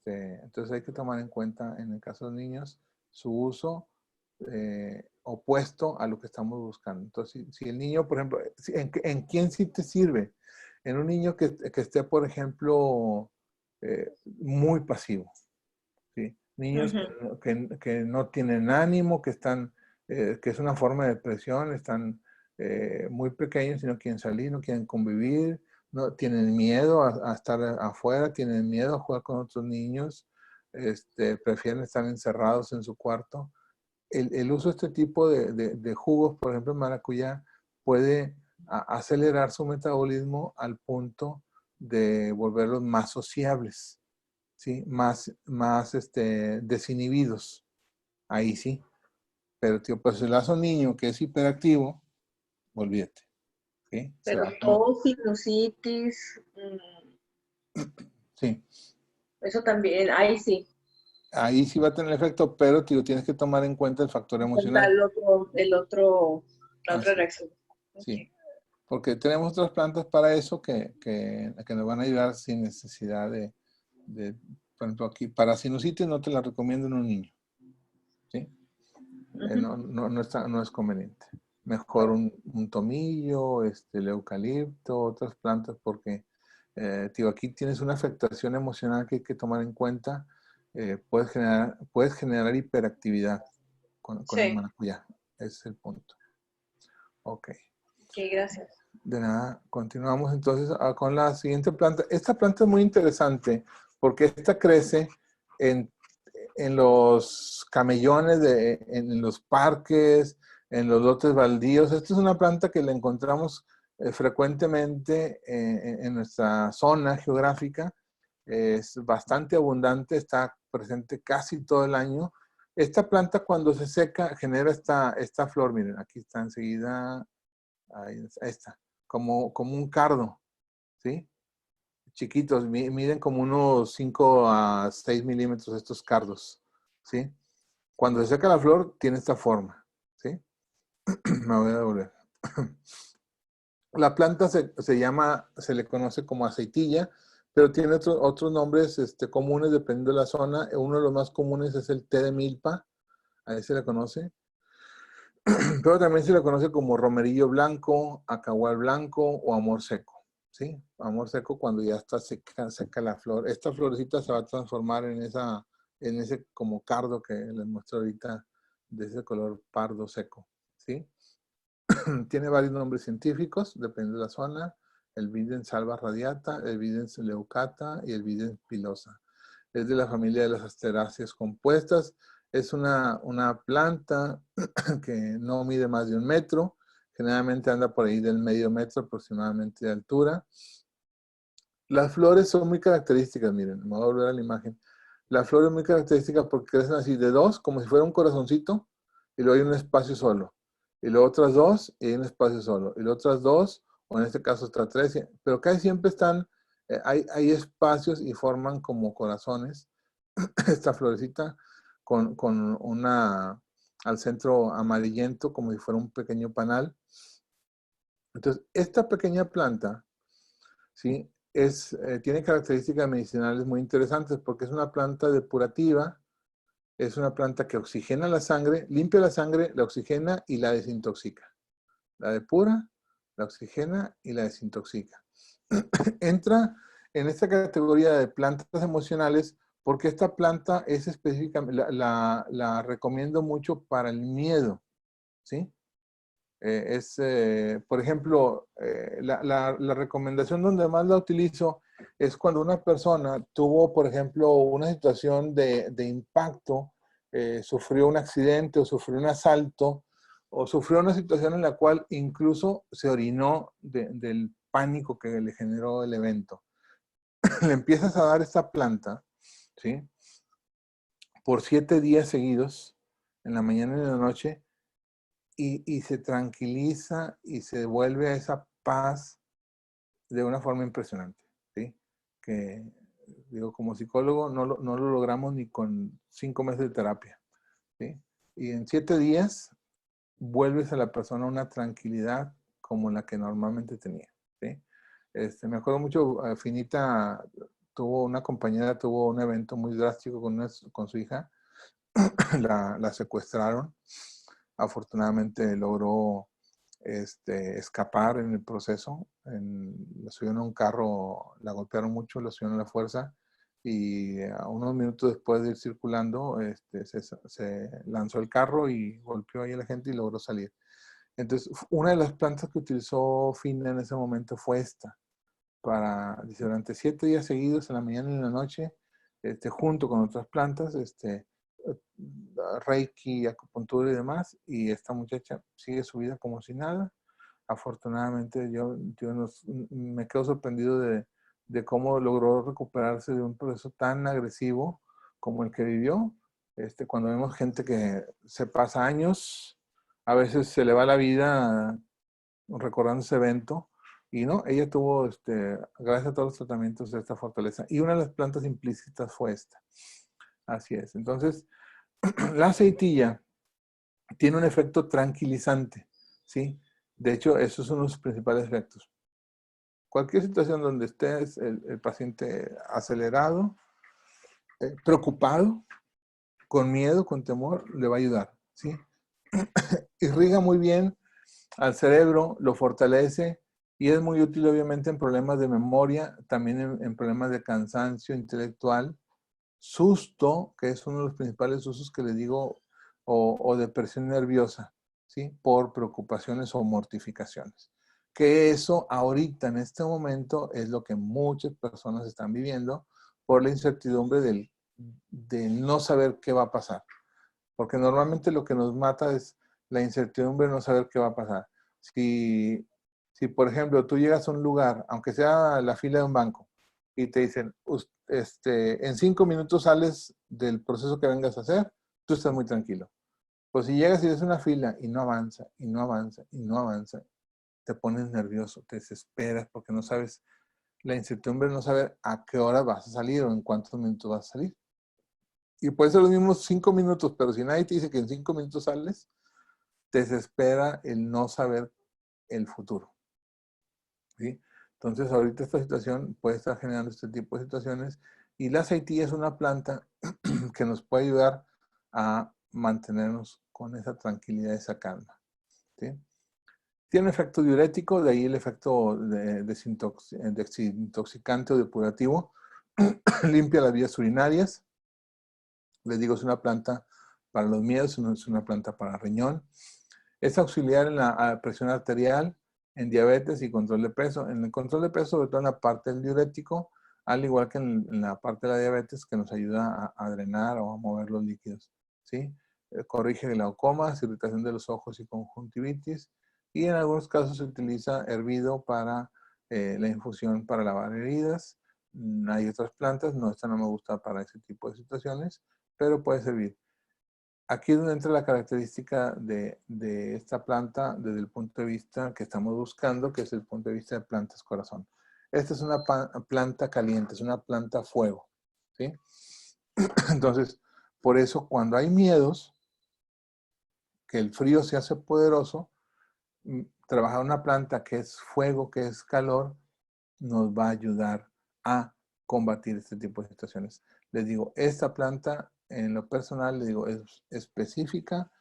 Entonces hay que tomar en cuenta en el caso de los niños su uso opuesto a lo que estamos buscando. Entonces, si el niño, por ejemplo, ¿en quién sí te sirve? En un niño que esté, por ejemplo, muy pasivo, ¿sí? Niños Ujú. que no tienen ánimo, que es una forma de depresión, están muy pequeños y no quieren salir, no quieren convivir, no tienen miedo a estar afuera, tienen miedo a jugar con otros niños, prefieren estar encerrados en su cuarto. El uso de este tipo de jugos, por ejemplo, el maracuyá, puede acelerar su metabolismo al punto de volverlos más sociables, ¿sí? Más desinhibidos. Ahí sí. Pero, tío, pues si le das a un niño que es hiperactivo, olvídate, ¿sí? Se Pero va a poner. todo sinusitis, Sí. eso también, ahí sí. Ahí sí va a tener efecto, pero, tío, tienes que tomar en cuenta el factor Está emocional. la otra Así, reacción. Ok. sí. Porque tenemos otras plantas para eso que nos van a ayudar sin necesidad de, por ejemplo, aquí, para sinusitis no te la recomiendo en un niño, ¿sí? Ujú. No es conveniente. Mejor Oh, un tomillo, el eucalipto, otras plantas, porque, tío, aquí tienes una afectación emocional que hay que tomar en cuenta. Puedes generar hiperactividad con el sí, maracuyá. Ese es el punto. Ok. ok, gracias. De nada, continuamos entonces con la siguiente planta. Esta planta es muy interesante porque esta crece en, en los camellones, en los parques, en los lotes baldíos. Esta es una planta que la encontramos frecuentemente en nuestra zona geográfica. Es bastante abundante, está presente casi todo el año. Esta planta cuando se seca genera esta flor. Miren, aquí está enseguida. Ahí está, como un cardo, ¿sí? Chiquitos, miden como unos 5 a 6 milímetros estos cardos, ¿sí? Cuando se seca la flor, tiene esta forma, ¿sí? Me voy a devolver. La planta se le conoce como aceitilla, pero tiene otros nombres comunes dependiendo de la zona. Uno de los más comunes es el té de milpa, ahí se le conoce. Pero también se le conoce como romerillo blanco, acahual blanco o amor seco, ¿sí? Amor seco cuando ya está seca la flor. Esta florecita se va a transformar en ese como cardo que les muestro ahorita, de ese color pardo seco, ¿sí? Tiene varios nombres científicos, depende de la zona. El Videns salva radiata, el Videns leucata y el Videns pilosa. Es de la familia de las asteráceas compuestas. Es una planta que no mide más de 1 metro. Generalmente anda por ahí del medio metro aproximadamente de altura. Las flores son muy características, miren, me voy a volver a la imagen. La flor es muy característica porque crecen así de dos, como si fuera un corazoncito, y luego hay un espacio solo. Y luego otras dos, y hay un espacio solo. Y luego otras dos, o en este caso hasta tres, pero casi siempre hay espacios y forman como corazones. Esta florecita al centro amarillento, como si fuera un pequeño panal. Entonces, esta pequeña planta, ¿sí? Tiene características medicinales muy interesantes porque es una planta depurativa, es una planta que oxigena la sangre, limpia la sangre, la oxigena y la desintoxica. La depura, la oxigena y la desintoxica. Entra en esta categoría de plantas emocionales porque esta planta es específicamente, la recomiendo mucho para el miedo, ¿sí? Por ejemplo, la recomendación donde más la utilizo es cuando una persona tuvo, por ejemplo, una situación de impacto, sufrió un accidente o sufrió un asalto, o sufrió una situación en la cual incluso se orinó del pánico que le generó el evento. Le empiezas a dar esta planta, ¿sí? Por 7 días seguidos, en la mañana y en la noche, y se tranquiliza y se vuelve a esa paz de una forma impresionante, ¿sí? Que, digo, como psicólogo no lo logramos ni con 5 meses de terapia, ¿sí? Y en 7 días vuelves a la persona una tranquilidad como la que normalmente tenía, ¿sí? Me acuerdo mucho, Finita una compañera tuvo un evento muy drástico con su hija, la secuestraron, afortunadamente logró escapar en el proceso, la subieron a un carro, la golpearon mucho, la subieron a la fuerza, y a unos minutos después de ir circulando, se lanzó el carro y golpeó ahí a la gente y logró salir. Entonces, una de las plantas que utilizó Fina en ese momento fue esta, dice, durante 7 días seguidos, en la mañana y en la noche, junto con otras plantas, Reiki, acupuntura y demás, y esta muchacha sigue su vida como si nada. Afortunadamente, me quedo sorprendido de cómo logró recuperarse de un proceso tan agresivo como el que vivió. Cuando vemos gente que se pasa años, a veces se le va la vida recordando ese evento, y no, ella tuvo, gracias a todos los tratamientos, esta fortaleza. Y una de las plantas implícitas fue esta. Así es. Entonces, la aceitilla tiene un efecto tranquilizante, ¿sí? De hecho, esos son los principales efectos. Cualquier situación donde estés el paciente acelerado, preocupado, con miedo, con temor, le va a ayudar, ¿sí? Irriga muy bien al cerebro, lo fortalece y es muy útil obviamente en problemas de memoria, también en problemas de cansancio intelectual, susto, que es uno de los principales usos que les digo, o depresión nerviosa, ¿sí? Por preocupaciones o mortificaciones. Que eso ahorita, en este momento, es lo que muchas personas están viviendo por la incertidumbre de no saber qué va a pasar. Porque normalmente lo que nos mata es la incertidumbre de no saber qué va a pasar. Si, por ejemplo, tú llegas a un lugar, aunque sea la fila de un banco, y te dicen, en 5 minutos sales del proceso que vengas a hacer, tú estás muy tranquilo. Pues si llegas y ves una fila y no avanza, y no avanza, y no avanza, te pones nervioso, te desesperas porque no sabes, la incertidumbre de no saber a qué hora vas a salir o en cuántos minutos vas a salir. Y puede ser los mismos 5 minutos, pero si nadie te dice que en 5 minutos sales, te desespera el no saber el futuro, ¿sí? Entonces, ahorita esta situación puede estar generando este tipo de situaciones, y la aceitilla es una planta que nos puede ayudar a mantenernos con esa tranquilidad, esa calma, ¿sí? Tiene un efecto diurético, de ahí el efecto desintoxicante o depurativo. Limpia las vías urinarias. Les digo, es una planta para los miedos, es una planta para riñón. Es auxiliar en la presión arterial, en diabetes y control de peso. En el control de peso, sobre todo en la parte del diurético, al igual que en la parte de la diabetes, que nos ayuda a drenar o a mover los líquidos, ¿sí? Corrige glaucomas, irritación de los ojos y conjuntivitis. Y en algunos casos se utiliza hervido para la infusión para lavar heridas. Hay otras plantas, no, esta no me gusta para ese tipo de situaciones, pero puede servir. Aquí es donde entra la característica de esta planta desde el punto de vista que estamos buscando, que es el punto de vista de plantas corazón. Esta es una planta caliente, es una planta fuego, ¿sí? Entonces, por eso cuando hay miedos, que el frío se hace poderoso, trabajar una planta que es fuego, que es calor, nos va a ayudar a combatir este tipo de situaciones. Les digo, esta planta en lo personal, les digo, es específica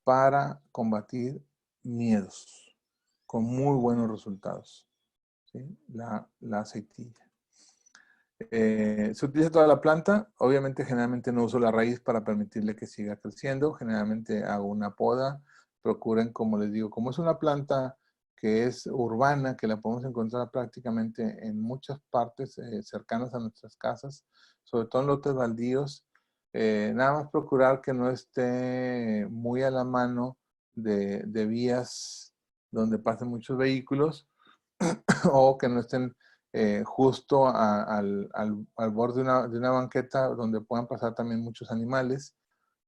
para combatir miedos, con muy buenos resultados, ¿sí? La aceitilla. Se utiliza toda la planta, obviamente generalmente no uso la raíz para permitirle que siga creciendo, generalmente hago una poda procuren, como les digo, como es una planta que es urbana, que la podemos encontrar prácticamente en muchas partes cercanas a nuestras casas, sobre todo en lotes baldíos, nada más procurar que no esté muy a la mano de vías donde pasen muchos vehículos o que no estén justo al borde de una banqueta donde puedan pasar también muchos animales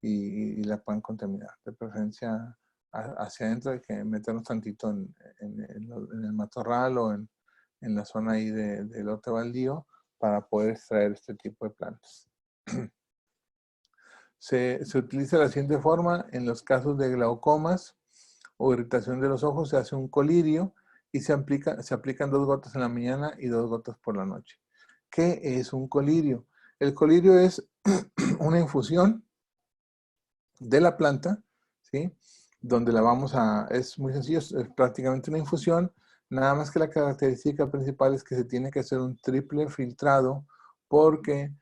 y la puedan contaminar. De preferencia hacia adentro hay que meternos tantito en el matorral o en la zona ahí de lote baldío para poder extraer este tipo de plantas. Se utiliza de la siguiente forma: en los casos de glaucomas o irritación de los ojos se hace un colirio y se aplican 2 gotas en la mañana y 2 gotas por la noche. ¿Qué es un colirio? El colirio es una infusión de la planta, ¿sí? Donde es muy sencillo, es prácticamente una infusión, nada más que la característica principal es que se tiene que hacer un triple filtrado porque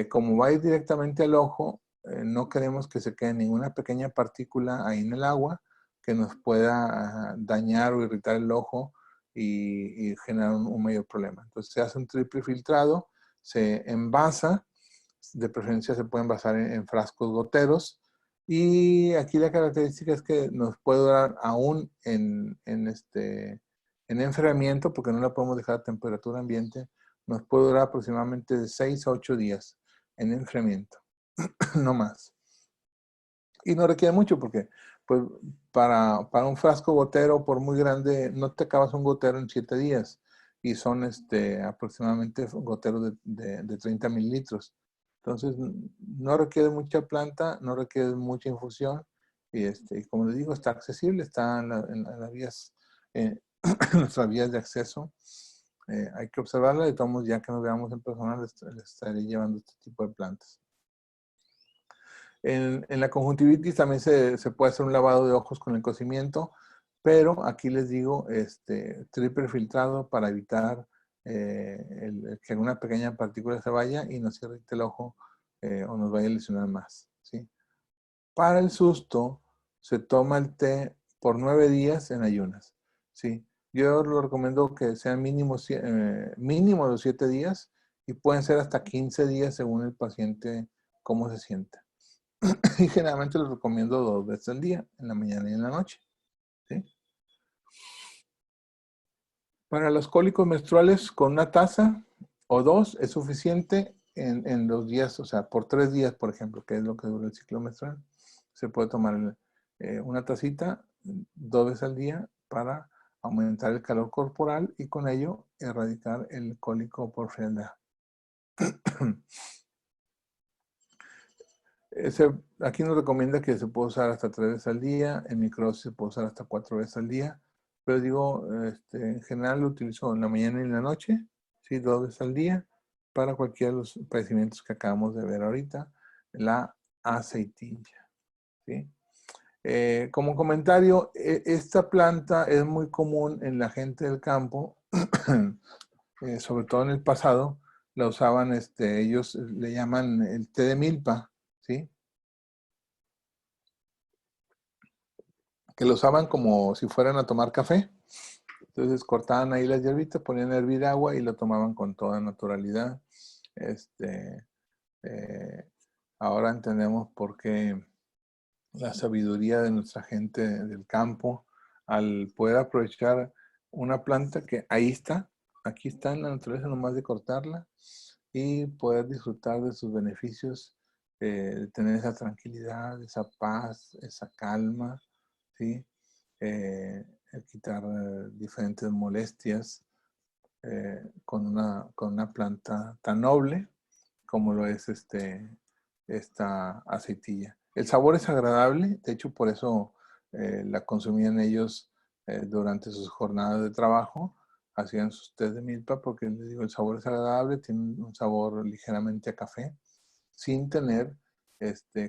como va a ir directamente al ojo, no queremos que se quede ninguna pequeña partícula ahí en el agua que nos pueda dañar o irritar el ojo y generar un mayor problema. Entonces se hace un triple filtrado, se envasa, de preferencia se puede envasar en frascos goteros, y aquí la característica es que nos puede durar aún en enfriamiento, porque no la podemos dejar a temperatura ambiente, nos puede durar aproximadamente de 6 a 8 días en enfriamiento, no más. Y no requiere mucho porque pues, para un frasco gotero, por muy grande, no te acabas un gotero en 7 días. Y son aproximadamente goteros de 30 mililitros. Entonces, no requiere mucha planta, no requiere mucha infusión. Y como les digo, está accesible, está en las vías, en nuestras vías de acceso. Hay que observarla, de todos modos, ya que nos veamos en persona, les estaré llevando este tipo de plantas. En la conjuntivitis también se puede hacer un lavado de ojos con el cocimiento, pero aquí les digo, triple filtrado para evitar que alguna pequeña partícula se vaya y nos irrite el ojo o nos vaya a lesionar más, ¿sí? Para el susto, se toma el té por 9 días en ayunas, ¿sí? Yo lo recomiendo que sean mínimo de 7 días y pueden ser hasta 15 días según el paciente cómo se sienta. Y generalmente los recomiendo 2 veces al día, en la mañana y en la noche, ¿sí? Para los cólicos menstruales, con una taza o 2 es suficiente en los días, o sea, por 3 días, por ejemplo, que es lo que dura el ciclo menstrual. Se puede tomar una tacita 2 veces al día para aumentar el calor corporal y con ello erradicar el cólico por frialdad. Aquí nos recomienda que se puede usar hasta 3 veces al día, en microdosis se puede usar hasta 4 veces al día, pero digo, en general lo utilizo en la mañana y en la noche, ¿sí? 2 veces al día, para cualquiera de los padecimientos que acabamos de ver ahorita, la aceitilla, ¿sí? Como comentario, esta planta es muy común en la gente del campo, sobre todo en el pasado, la usaban, ellos le llaman el té de milpa, ¿sí? Que lo usaban como si fueran a tomar café. Entonces cortaban ahí las hierbitas, ponían a hervir agua y lo tomaban con toda naturalidad. Este, eh, Ahora entendemos por qué la sabiduría de nuestra gente del campo, al poder aprovechar una planta que ahí está, aquí está en la naturaleza, nomás de cortarla y poder disfrutar de sus beneficios, de tener esa tranquilidad, esa paz, esa calma, ¿sí? El quitar diferentes molestias con una planta tan noble como lo es esta aceitilla. El sabor es agradable, de hecho por eso la consumían ellos durante sus jornadas de trabajo, hacían sus tés de milpa porque les digo, el sabor es agradable, tiene un sabor ligeramente a café, sin tener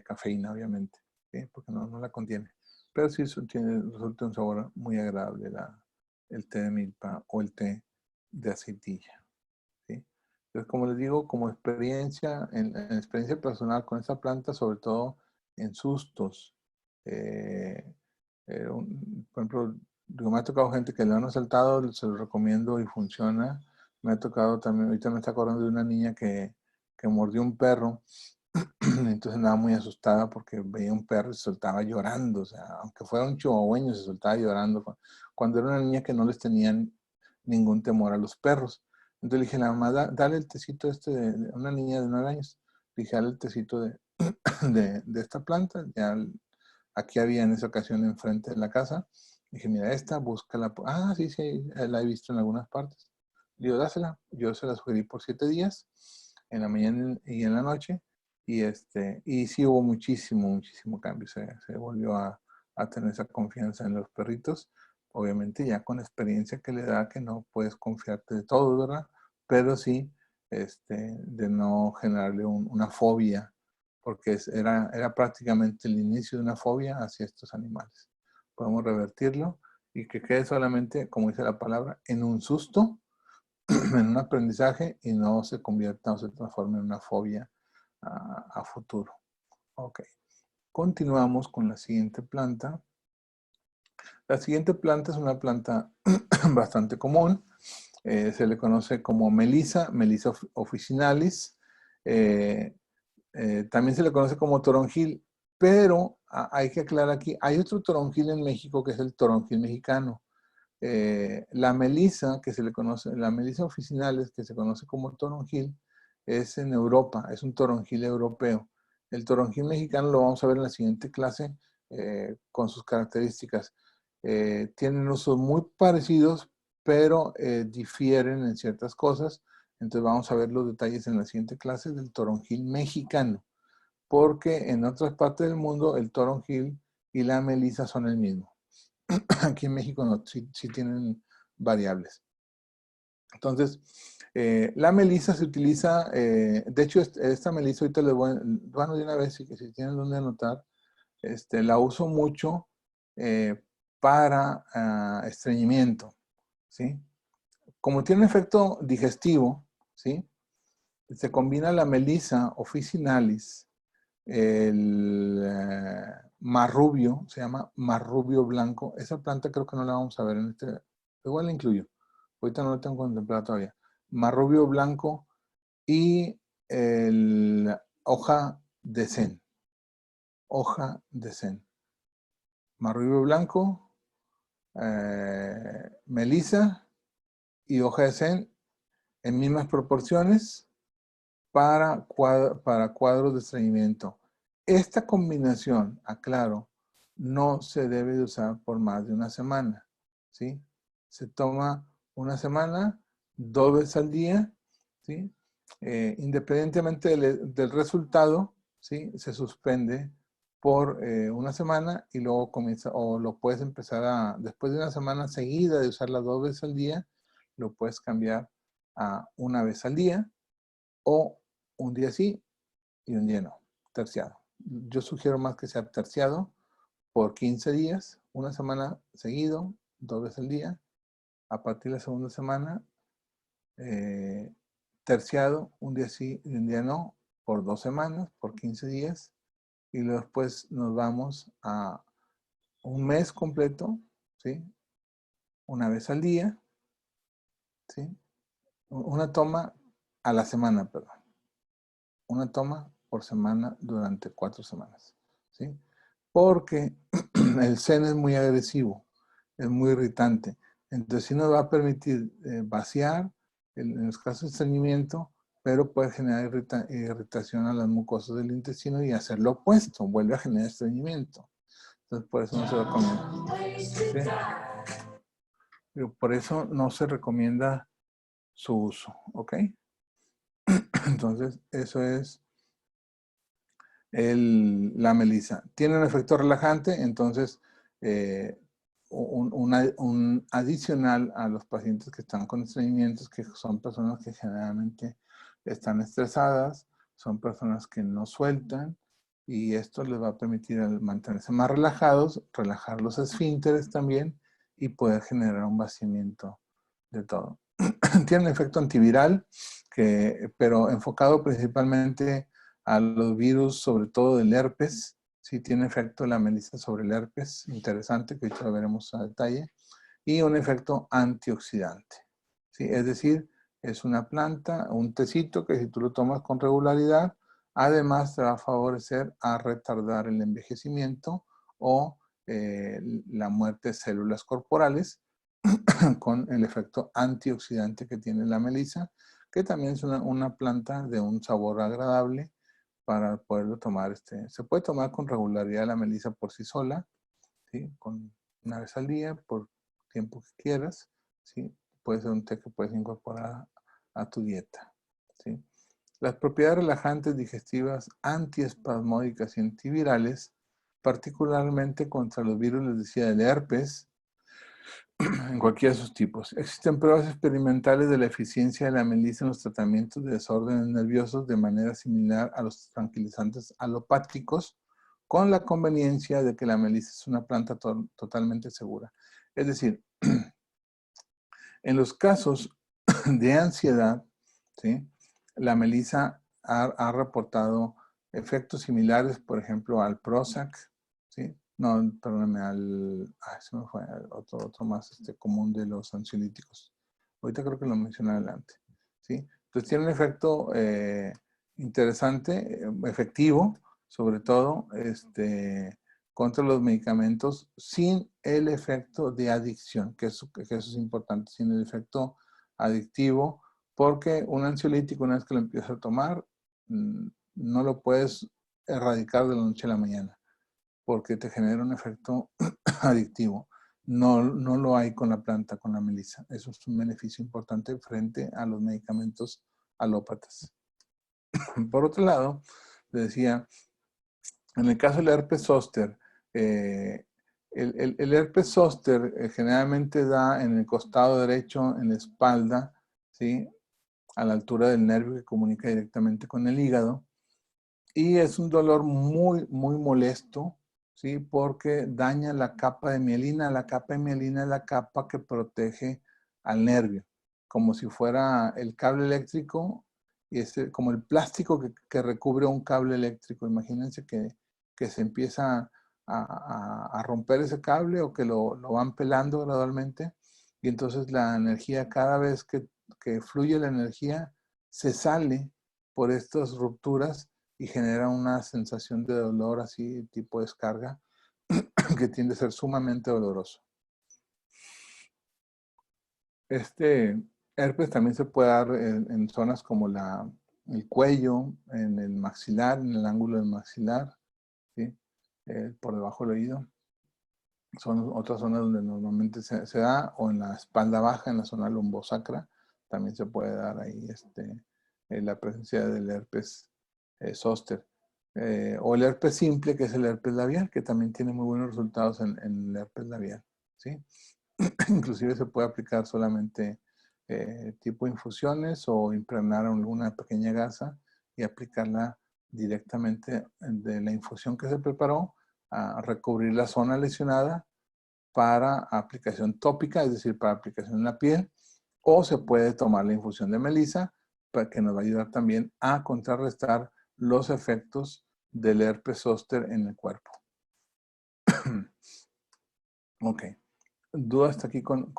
cafeína obviamente, ¿sí? Porque no la contiene. Pero sí resulta un sabor muy agradable el té de milpa o el té de aceitilla, ¿sí? Entonces, como les digo, como experiencia, en experiencia personal con esta planta, sobre todo en sustos, eh, por ejemplo, digo, me ha tocado gente que le han asaltado, se lo recomiendo y funciona. Me ha tocado también, ahorita me está acordando de una niña que mordió un perro. Entonces andaba muy asustada porque veía un perro y se soltaba llorando. O sea, aunque fuera un chihuahueño, se soltaba llorando. Cuando era una niña que no les tenían ningún temor a los perros. Entonces le dije a la mamá, dale el tecito este de una niña de 9 años. Le dije, dale el tecito de esta planta. Ya aquí había en esa ocasión enfrente de la casa. Dije, mira, esta, búscala. Ah, sí, sí, la he visto en algunas partes. Le digo, dásela. Yo se la sugerí por 7 días, en la mañana y en la noche. Y sí hubo muchísimo cambio. Se volvió a tener esa confianza en los perritos. Obviamente ya con la experiencia que le da, que no puedes confiarte de todo, ¿verdad? Pero sí, de no generarle una fobia, porque era prácticamente el inicio de una fobia hacia estos animales. Podemos revertirlo y que quede solamente, como dice la palabra, en un susto, en un aprendizaje y no se convierta o se transforme en una fobia a futuro. Ok. Continuamos con la siguiente planta. La siguiente planta es una planta bastante común. Se le conoce como Melisa officinalis. También se le conoce como toronjil, pero hay que aclarar aquí, hay otro toronjil en México que es el toronjil mexicano. La melisa, que se le conoce, la melisa officinalis, que se conoce como toronjil, es en Europa, es un toronjil europeo. El toronjil mexicano lo vamos a ver en la siguiente clase con sus características. Tienen usos muy parecidos, pero difieren en ciertas cosas. Entonces vamos a ver los detalles en la siguiente clase del toronjil mexicano, porque en otras partes del mundo el toronjil y la melisa son el mismo. Aquí en México no, sí tienen variables. Entonces, la melisa se utiliza, de hecho, esta melisa ahorita les voy, bueno, de una vez, si tienen donde anotar, la uso mucho para estreñimiento, ¿sí? Como tiene un efecto digestivo, ¿sí? Se combina la melisa officinalis, el marrubio, se llama marrubio blanco. Esa planta creo que no la vamos a ver en igual la incluyo. Ahorita no la tengo contemplada todavía. Marrubio blanco y el hoja de zen. Hoja de zen. Marrubio blanco, melisa y hoja de zen en mismas proporciones para cuadros de estreñimiento. Esta combinación, aclaro, no se debe de usar por más de una semana, ¿sí? Se toma una semana, 2 veces al día, ¿sí? Independientemente del resultado, ¿sí? Se suspende por una semana y luego comienza, o lo puedes empezar después de una semana seguida de usarla 2 veces al día, lo puedes cambiar a una vez al día o un día sí y un día no, terciado. Yo sugiero más que sea terciado por 15 días, una semana seguido, 2 veces al día. A partir de la segunda semana, terciado, un día sí y un día no, por 2 semanas, por 15 días. Y luego después nos vamos a un mes completo, ¿sí? Una vez al día, ¿sí? Una toma a la semana, perdón. Una toma por semana durante 4 semanas, ¿sí? Porque el zen es muy agresivo, es muy irritante. Entonces sí nos va a permitir vaciar en los casos de estreñimiento, pero puede generar irritación a las mucosas del intestino y hacer lo opuesto, vuelve a generar estreñimiento. Entonces por eso no se recomienda. ¿Sí? Por eso no se recomienda su uso, ¿ok? Entonces eso es la melisa. Tiene un efecto relajante, entonces un adicional a los pacientes que están con estreñimientos, que son personas que generalmente están estresadas, son personas que no sueltan, y esto les va a permitir mantenerse más relajados, relajar los esfínteres también, y poder generar un vaciamiento de todo. Tiene un efecto antiviral, pero enfocado principalmente a los virus, sobre todo del herpes, Sí, tiene efecto la melisa sobre el herpes, interesante, que ahorita lo veremos a detalle, y un efecto antioxidante. ¿Sí? Es decir, es una planta, un tecito que si tú lo tomas con regularidad, además te va a favorecer a retardar el envejecimiento o la muerte de células corporales con el efecto antioxidante que tiene la melisa, que también es una planta de un sabor agradable para poderlo tomar. Se puede tomar con regularidad la melisa por sí sola, ¿sí? Una vez al día, por tiempo que quieras, ¿sí? Puede ser un té que puedes incorporar a tu dieta, ¿sí? Las propiedades relajantes, digestivas, antiespasmódicas y antivirales, particularmente contra los virus, les decía, del herpes, en cualquiera de sus tipos. Existen pruebas experimentales de la eficiencia de la melisa en los tratamientos de desórdenes nerviosos de manera similar a los tranquilizantes alopáticos, con la conveniencia de que la melisa es una planta totalmente segura. Es decir, en los casos de ansiedad, ¿sí? La melisa ha reportado efectos similares, por ejemplo, al Prozac, ¿sí? No, perdóname, se me fue otro más común de los ansiolíticos. Ahorita creo que lo mencioné adelante, ¿sí? Entonces tiene un efecto interesante, efectivo, sobre todo, contra los medicamentos sin el efecto de adicción, que eso es importante, sin el efecto adictivo, porque un ansiolítico, una vez que lo empiezas a tomar, no lo puedes erradicar de la noche a la mañana, porque te genera un efecto adictivo. No lo hay con la planta, con la melisa. Eso es un beneficio importante frente a los medicamentos alópatas. Por otro lado, le decía, en el caso del herpes zóster, el herpes zóster generalmente da en el costado derecho, en la espalda, ¿sí? A la altura del nervio que comunica directamente con el hígado. Y es un dolor muy, muy molesto, ¿sí? Porque daña la capa de mielina. La capa de mielina es la capa que protege al nervio, como si fuera el cable eléctrico, y como el plástico que recubre un cable eléctrico. Imagínense que se empieza a romper ese cable o que lo van pelando gradualmente, y entonces la energía, cada vez que fluye la energía, se sale por estas rupturas y genera una sensación de dolor así, tipo descarga, que tiende a ser sumamente doloroso. Este herpes también se puede dar en zonas como el cuello, en el maxilar, en el ángulo del maxilar, ¿sí? Por debajo del oído. Son otras zonas donde normalmente se da, o en la espalda baja, en la zona lumbosacra, también se puede dar ahí la presencia del herpes zóster. O el herpes simple, que es el herpes labial, que también tiene muy buenos resultados en el herpes labial, ¿sí? Inclusive se puede aplicar solamente tipo infusiones o impregnar alguna pequeña gasa y aplicarla directamente de la infusión que se preparó a recubrir la zona lesionada para aplicación tópica, es decir, para aplicación en la piel, o se puede tomar la infusión de melisa, que nos va a ayudar también a contrarrestar los efectos del herpes zóster en el cuerpo. Ok. Duda hasta aquí con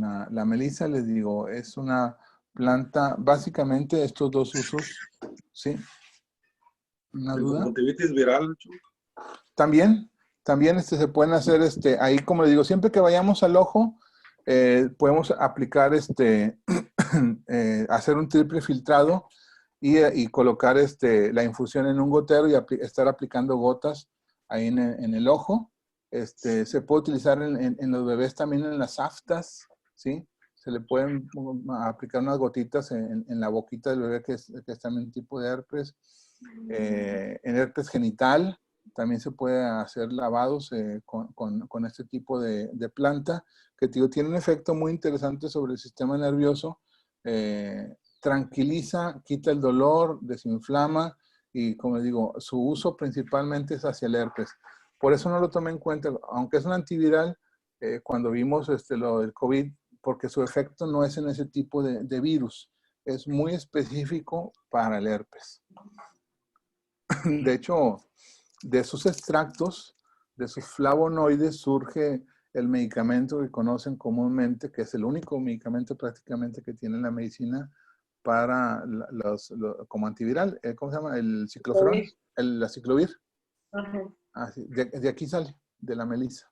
la melisa, les digo, es una planta, básicamente estos dos usos, ¿sí? ¿Una En duda? conjuntivitis viral, También se pueden hacer, ahí como les digo, siempre que vayamos al ojo, podemos aplicar, hacer un triple filtrado y colocar la infusión en un gotero y estar aplicando gotas ahí en el ojo. Se puede utilizar en los bebés también en las aftas, ¿sí? Se le pueden aplicar unas gotitas en la boquita del bebé que es también un tipo de herpes. En herpes genital también se puede hacer lavados con este tipo de planta, que tiene un efecto muy interesante sobre el sistema nervioso. Tranquiliza, quita el dolor, desinflama, y como les digo, su uso principalmente es hacia el herpes. Por eso no lo tomé en cuenta, aunque es un antiviral, cuando vimos lo del COVID, porque su efecto no es en ese tipo de virus, es muy específico para el herpes. De hecho, de esos extractos, de esos flavonoides, surge el medicamento que conocen comúnmente, que es el único medicamento prácticamente que tiene la medicina para como antiviral. ¿Cómo se llama? El cicloferón, la ciclovir. Ajá. De aquí sale, de la melisa.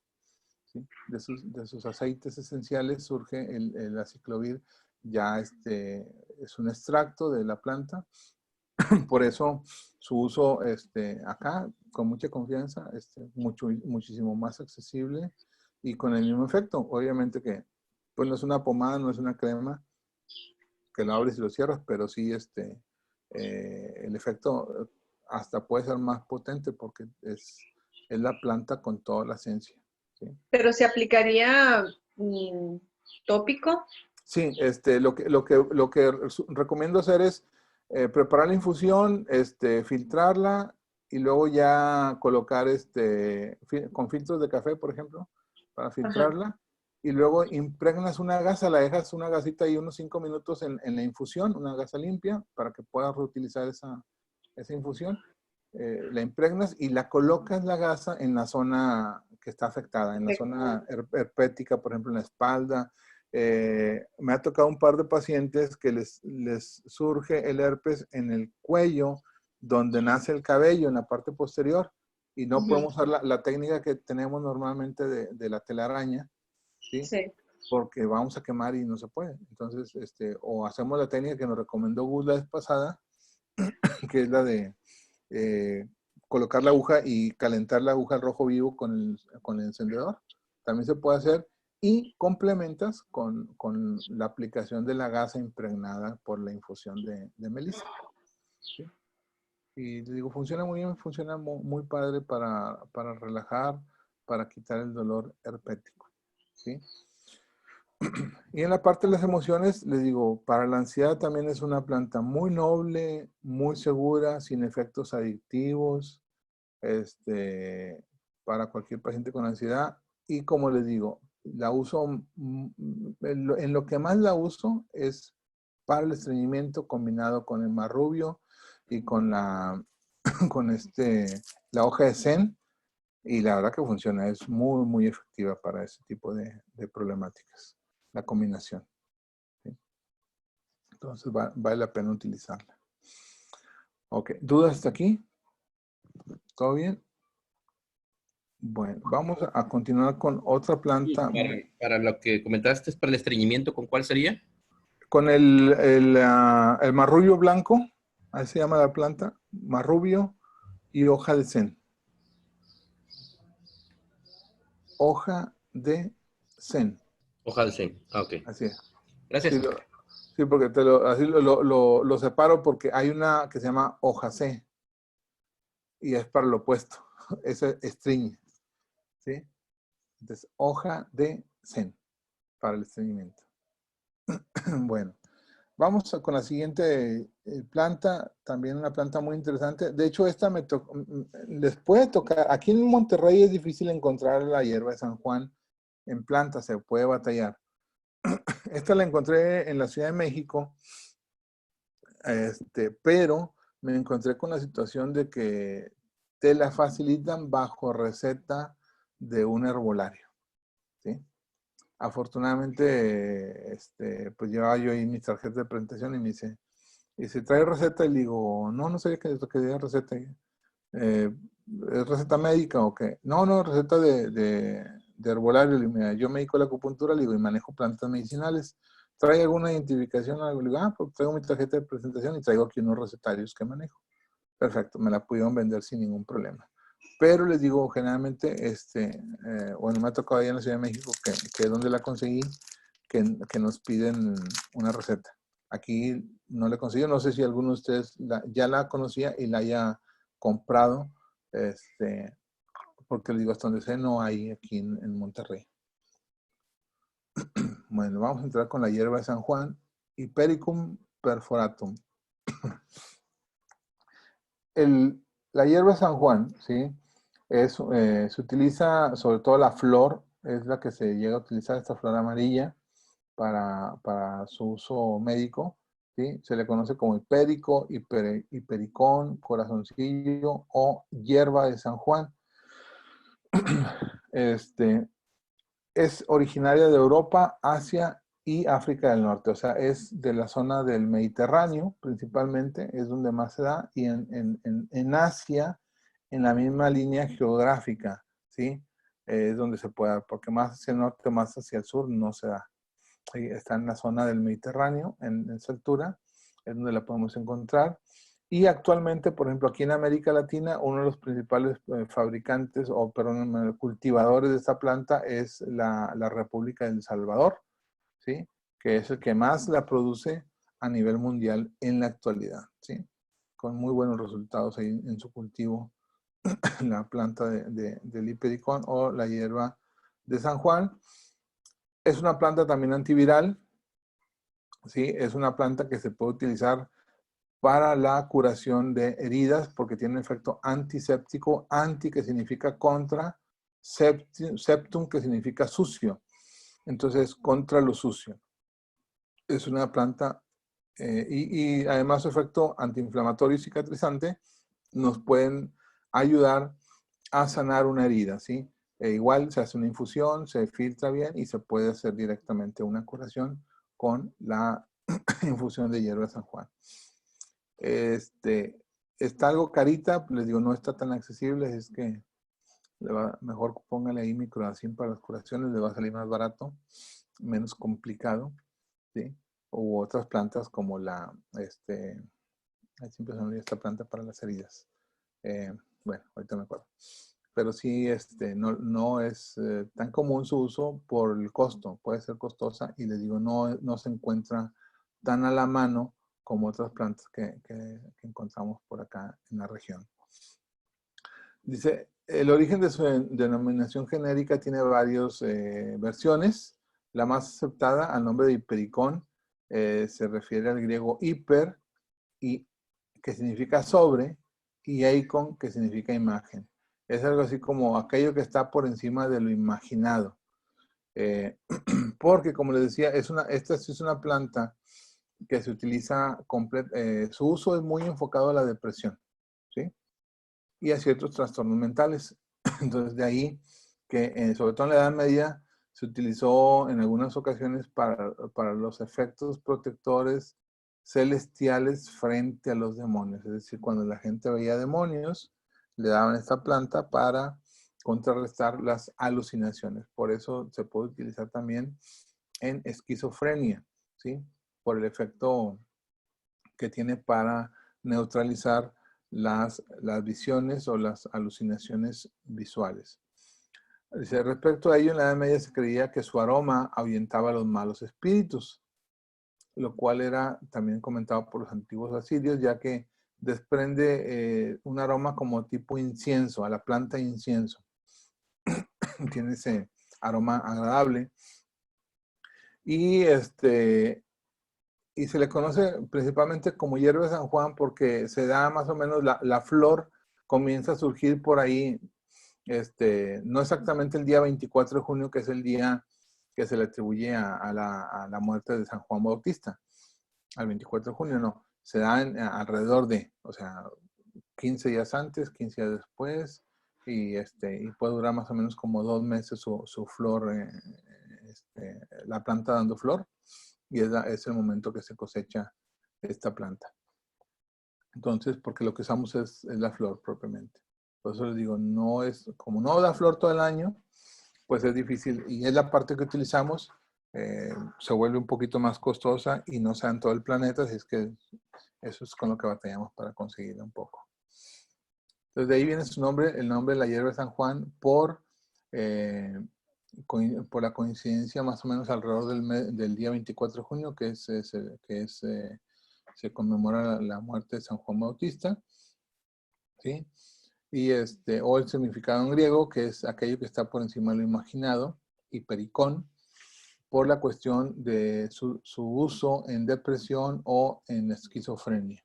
¿Sí? De sus aceites esenciales surge el aciclovir. Ya es un extracto de la planta. Por eso su uso acá, con mucha confianza, muchísimo más accesible y con el mismo efecto. Obviamente que pues no es una pomada, no es una crema que lo abres y lo cierras, pero sí el efecto hasta puede ser más potente porque es la planta con toda la esencia. ¿Sí? Pero se aplicaría tópico. Sí, lo que recomiendo hacer es preparar la infusión, filtrarla y luego ya colocar con filtros de café, por ejemplo, para filtrarla. Ajá. Y luego impregnas una gasa, la dejas una gasita ahí unos 5 minutos en la infusión, una gasa limpia, para que puedas reutilizar esa infusión. La impregnas y la colocas la gasa en la zona que está afectada, en la zona herpética, por ejemplo, en la espalda. Me ha tocado un par de pacientes que les surge el herpes en el cuello, donde nace el cabello, en la parte posterior, y no podemos usar la técnica que tenemos normalmente de la telaraña, ¿sí? Sí. Porque vamos a quemar y no se puede. Entonces, o hacemos la técnica que nos recomendó Gus la vez pasada, que es la de colocar la aguja y calentar la aguja al rojo vivo con el encendedor. También se puede hacer y complementas con la aplicación de la gasa impregnada por la infusión de melisa. ¿Sí? Y digo, funciona muy bien, funciona muy padre para relajar, para quitar el dolor herpético. ¿Sí? Y en la parte de las emociones, les digo, para la ansiedad también es una planta muy noble, muy segura, sin efectos adictivos, para cualquier paciente con ansiedad. Y como les digo, la uso, en lo que más la uso es para el estreñimiento combinado con el marrubio y con la hoja de zen. Y la verdad que funciona, es muy, muy efectiva para ese tipo de problemáticas, la combinación. ¿Sí? Entonces vale la pena utilizarla. Ok, ¿dudas hasta aquí? ¿Todo bien? Bueno, vamos a continuar con otra planta. Para lo que comentaste, ¿es para el estreñimiento? ¿Con cuál sería? Con el marrubio blanco, así se llama la planta, marrubio y hoja de zen. Hoja de zen. Hoja de zen, ok. Así es. Gracias. Sí, porque así lo separo porque hay una que se llama hoja C y es para lo opuesto. Ese estreñe. ¿Sí? Entonces, hoja de zen para el estreñimiento. Bueno, vamos con la siguiente planta, también una planta muy interesante. De hecho, esta les puede tocar. Aquí en Monterrey es difícil encontrar la hierba de San Juan en planta, se puede batallar. Esta la encontré en la Ciudad de México, pero me encontré con la situación de que te la facilitan bajo receta de un herbolario. ¿Sí? Afortunadamente, pues llevaba yo ahí mis tarjetas de presentación y me dice, ¿trae receta? Y le digo, no sabía que diera receta. ¿Es receta médica o qué? No, receta de herbolario. Le digo, mira, yo me dedico a la acupuntura, le digo, y manejo plantas medicinales. ¿Trae alguna identificación o algo? Le digo, pues traigo mi tarjeta de presentación y traigo aquí unos recetarios que manejo. Perfecto, me la pudieron vender sin ningún problema. Pero les digo, generalmente, bueno, me ha tocado allá en la Ciudad de México, que es donde la conseguí, que nos piden una receta. Aquí no la conseguí, no sé si alguno de ustedes ya la conocía y la haya comprado, porque les digo, hasta donde sé, no hay aquí en Monterrey. Bueno, vamos a entrar con la hierba de San Juan, Hipericum perforatum. La hierba de San Juan, ¿sí? Se utiliza, sobre todo la flor, es la que se llega a utilizar, esta flor amarilla, para su uso médico. ¿sí? Se le conoce como hipérico, hipericón, corazoncillo o hierba de San Juan. Es originaria de Europa, Asia y África del Norte. O sea, es de la zona del Mediterráneo principalmente, es donde más se da. Y en Asia, en la misma línea geográfica, ¿sí? Es donde se puede dar, porque más hacia el norte, más hacia el sur no se da. Sí, está en la zona del Mediterráneo, en esa altura, es donde la podemos encontrar. Y actualmente, por ejemplo, aquí en América Latina, uno de los principales fabricantes, o perdón, cultivadores de esta planta es la República de El Salvador, ¿sí? Que es el que más la produce a nivel mundial en la actualidad, ¿sí? Con muy buenos resultados ahí en su cultivo, la planta del hipericón o la hierba de San Juan. Es una planta también antiviral, ¿sí? Es una planta que se puede utilizar para la curación de heridas porque tiene efecto antiséptico, anti que significa contra, septum que significa sucio. Entonces, contra lo sucio. Es una planta y además su efecto antiinflamatorio y cicatrizante nos pueden ayudar a sanar una herida, ¿sí? Igual se hace una infusión, se filtra bien y se puede hacer directamente una curación con la infusión de hierba de San Juan. Está algo carita, les digo, no está tan accesible, es que mejor póngale ahí microdacin para las curaciones, le va a salir más barato, menos complicado, ¿sí? U otras plantas como siempre se me olvida esta planta para las heridas. Bueno, ahorita me acuerdo. Pero sí, no es tan común su uso por el costo, puede ser costosa y les digo, no se encuentra tan a la mano como otras plantas que encontramos por acá en la región. Dice, el origen de su denominación genérica tiene varias versiones. La más aceptada, al nombre de hipericón, se refiere al griego hiper, y, que significa sobre, y eikon, que significa imagen. Es algo así como aquello que está por encima de lo imaginado. Porque, como les decía, esta sí es una planta que se utiliza, su uso es muy enfocado a la depresión, ¿sí? Y a ciertos trastornos mentales. Entonces, de ahí que, sobre todo en la Edad Media, se utilizó en algunas ocasiones para los efectos protectores celestiales frente a los demonios. Es decir, cuando la gente veía demonios, le daban esta planta para contrarrestar las alucinaciones. Por eso se puede utilizar también en esquizofrenia, ¿sí? Por el efecto que tiene para neutralizar las visiones o las alucinaciones visuales. Dice, respecto a ello, en la Edad Media se creía que su aroma ahuyentaba a los malos espíritus, lo cual era también comentado por los antiguos asirios, ya que desprende un aroma como tipo incienso, a la planta incienso. Tiene ese aroma agradable. Y y se le conoce principalmente como hierba de San Juan porque se da más o menos, la flor comienza a surgir por ahí, no exactamente el día 24 de junio, que es el día que se le atribuye a la muerte de San Juan Bautista. Al 24 de junio no, se da alrededor de, o sea, 15 días antes, 15 días después, y puede durar más o menos como 2 meses su flor, la planta dando flor, y es el momento que se cosecha esta planta. Entonces, porque lo que usamos es la flor propiamente. Por eso les digo, como no da flor todo el año, pues es difícil, y es la parte que utilizamos, se vuelve un poquito más costosa y no se da en todo el planeta, así es que eso es con lo que batallamos para conseguirla un poco. Entonces de ahí viene su nombre, el nombre de la hierba de San Juan, por la coincidencia más o menos alrededor del día 24 de junio, que se conmemora la muerte de San Juan Bautista, ¿sí? Y o el significado en griego, que es aquello que está por encima de lo imaginado, hipericón, por la cuestión de su uso en depresión o en esquizofrenia.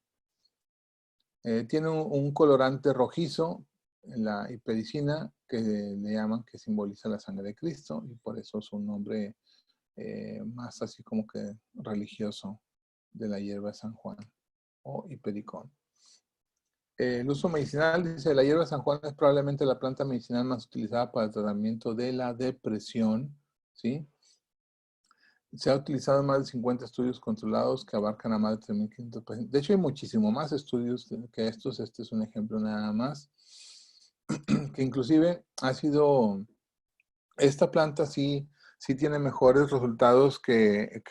Tiene un colorante rojizo en la hipericina que le llaman, que simboliza la sangre de Cristo, y por eso su nombre más así como que religioso de la hierba de San Juan o hipericón. El uso medicinal, dice, la hierba de San Juan es probablemente la planta medicinal más utilizada para el tratamiento de la depresión, ¿sí? Se ha utilizado en más de 50 estudios controlados que abarcan a más de 3.500 pacientes. De hecho, hay muchísimo más estudios que estos. Este es un ejemplo nada más. Que inclusive ha sido, esta planta sí tiene mejores resultados que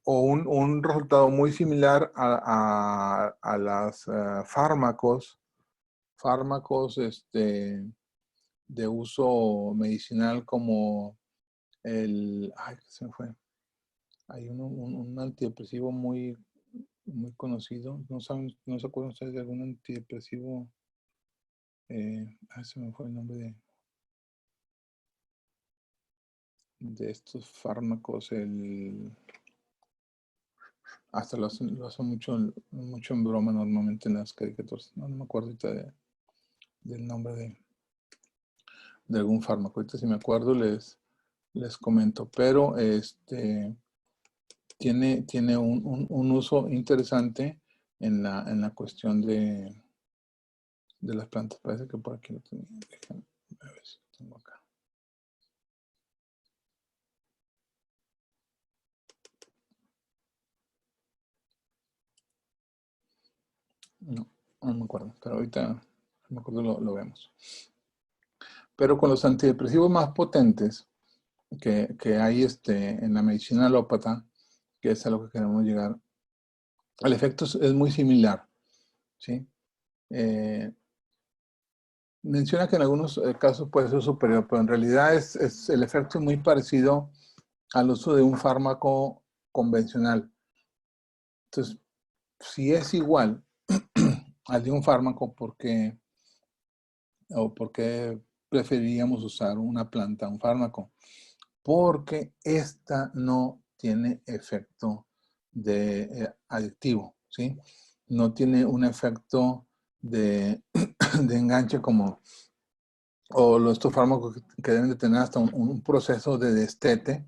o un resultado muy similar a las fármacos de uso medicinal como ay, se me fue. Hay un antidepresivo muy conocido. No se acuerdan ustedes de algún antidepresivo. Se me fue el nombre de estos fármacos. Hasta lo hacen mucho en broma normalmente en las caricaturas. No me acuerdo ahorita del nombre de algún fármaco. Ahorita si me acuerdo les comento. Pero tiene un uso interesante en la cuestión de las plantas. Parece que por aquí lo tenía. Déjame ver si lo tengo acá. No me acuerdo, pero ahorita me acuerdo lo vemos. Pero con los antidepresivos más potentes que hay en la medicina alópata, que es a lo que queremos llegar, el efecto es muy similar, ¿sí? Menciona que en algunos casos puede ser superior, pero en realidad el efecto es muy parecido al uso de un fármaco convencional. Entonces, si es igual al de un fármaco, ¿por qué preferiríamos usar una planta, un fármaco? Porque esta no tiene efecto adictivo, ¿sí? No tiene un efecto de enganche o estos fármacos que deben de tener hasta un proceso de destete.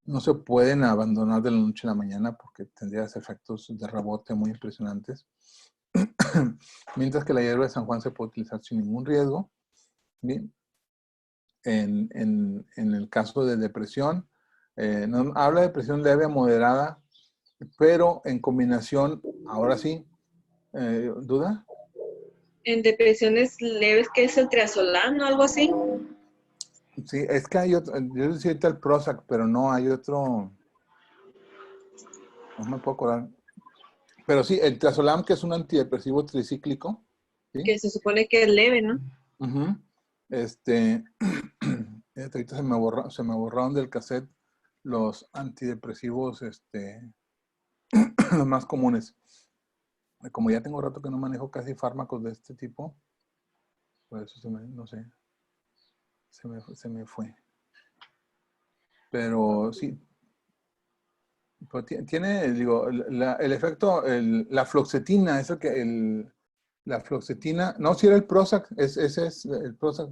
No se pueden abandonar de la noche a la mañana porque tendría efectos de rebote muy impresionantes. Mientras que la hierba de San Juan se puede utilizar sin ningún riesgo. Bien. En el caso de depresión, habla de depresión leve a moderada, pero en combinación, ahora sí, ¿duda? En depresiones leves, ¿qué es el triazolán o algo así? Sí, es que hay otro, yo decía ahorita el Prozac, pero no, hay otro, no me puedo acordar. Pero sí, el Triazolam, que es un antidepresivo tricíclico, ¿sí? Que se supone que es leve, ¿no? Ahorita se me borraron del cassette los antidepresivos, los más comunes. Como ya tengo rato que no manejo casi fármacos de este tipo, por eso no sé, se me fue. Pero sí, pero tiene, digo, el efecto, la fluoxetina, eso la fluoxetina, no, si era el Prozac, ese es el Prozac,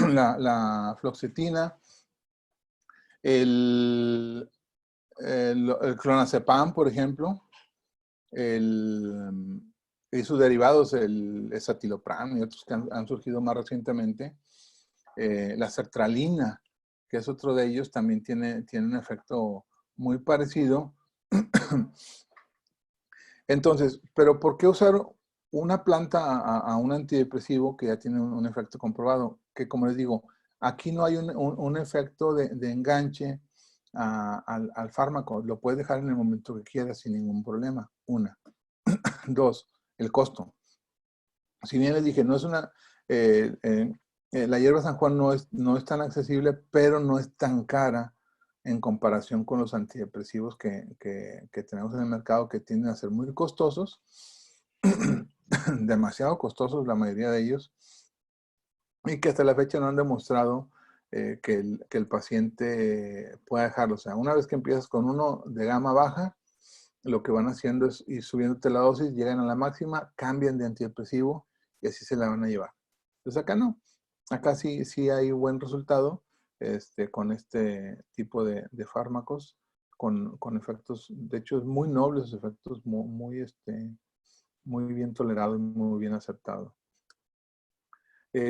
la fluoxetina, el clonazepam, por ejemplo, y sus derivados, el escitalopram y otros que han surgido más recientemente, la sertralina, que es otro de ellos, también tiene un efecto muy parecido. Entonces, ¿pero por qué usar una planta a un antidepresivo que ya tiene un efecto comprobado? Que como les digo, aquí no hay un efecto de enganche al fármaco. Lo puedes dejar en el momento que quieras sin ningún problema. Una. Dos, el costo. Si bien les dije, no es la hierba San Juan no es tan accesible, pero no es tan cara en comparación con los antidepresivos que tenemos en el mercado, que tienden a ser muy costosos, demasiado costosos la mayoría de ellos, y que hasta la fecha no han demostrado que el paciente pueda dejarlo. O sea, una vez que empiezas con uno de gama baja, lo que van haciendo es ir subiéndote la dosis, llegan a la máxima, cambian de antidepresivo y así se la van a llevar. Entonces acá no. Acá sí hay buen resultado con este tipo de fármacos, con efectos, de hecho es muy noble, esos efectos muy bien tolerado y muy bien aceptado.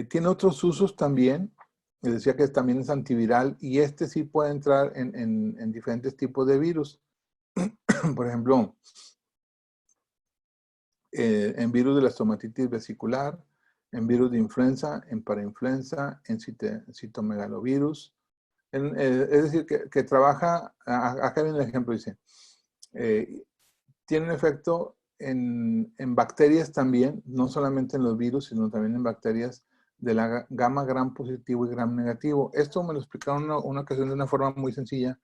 Tiene otros usos también. Les decía que también es antiviral y este sí puede entrar en diferentes tipos de virus. Por ejemplo, en virus de la estomatitis vesicular, en virus de influenza, en parainfluenza, en citomegalovirus. Es decir, que trabaja, acá viene el ejemplo, dice, tiene un efecto en bacterias también, no solamente en los virus, sino también en bacterias de la gama gram positivo y gram negativo. Esto me lo explicaron una ocasión de una forma muy sencilla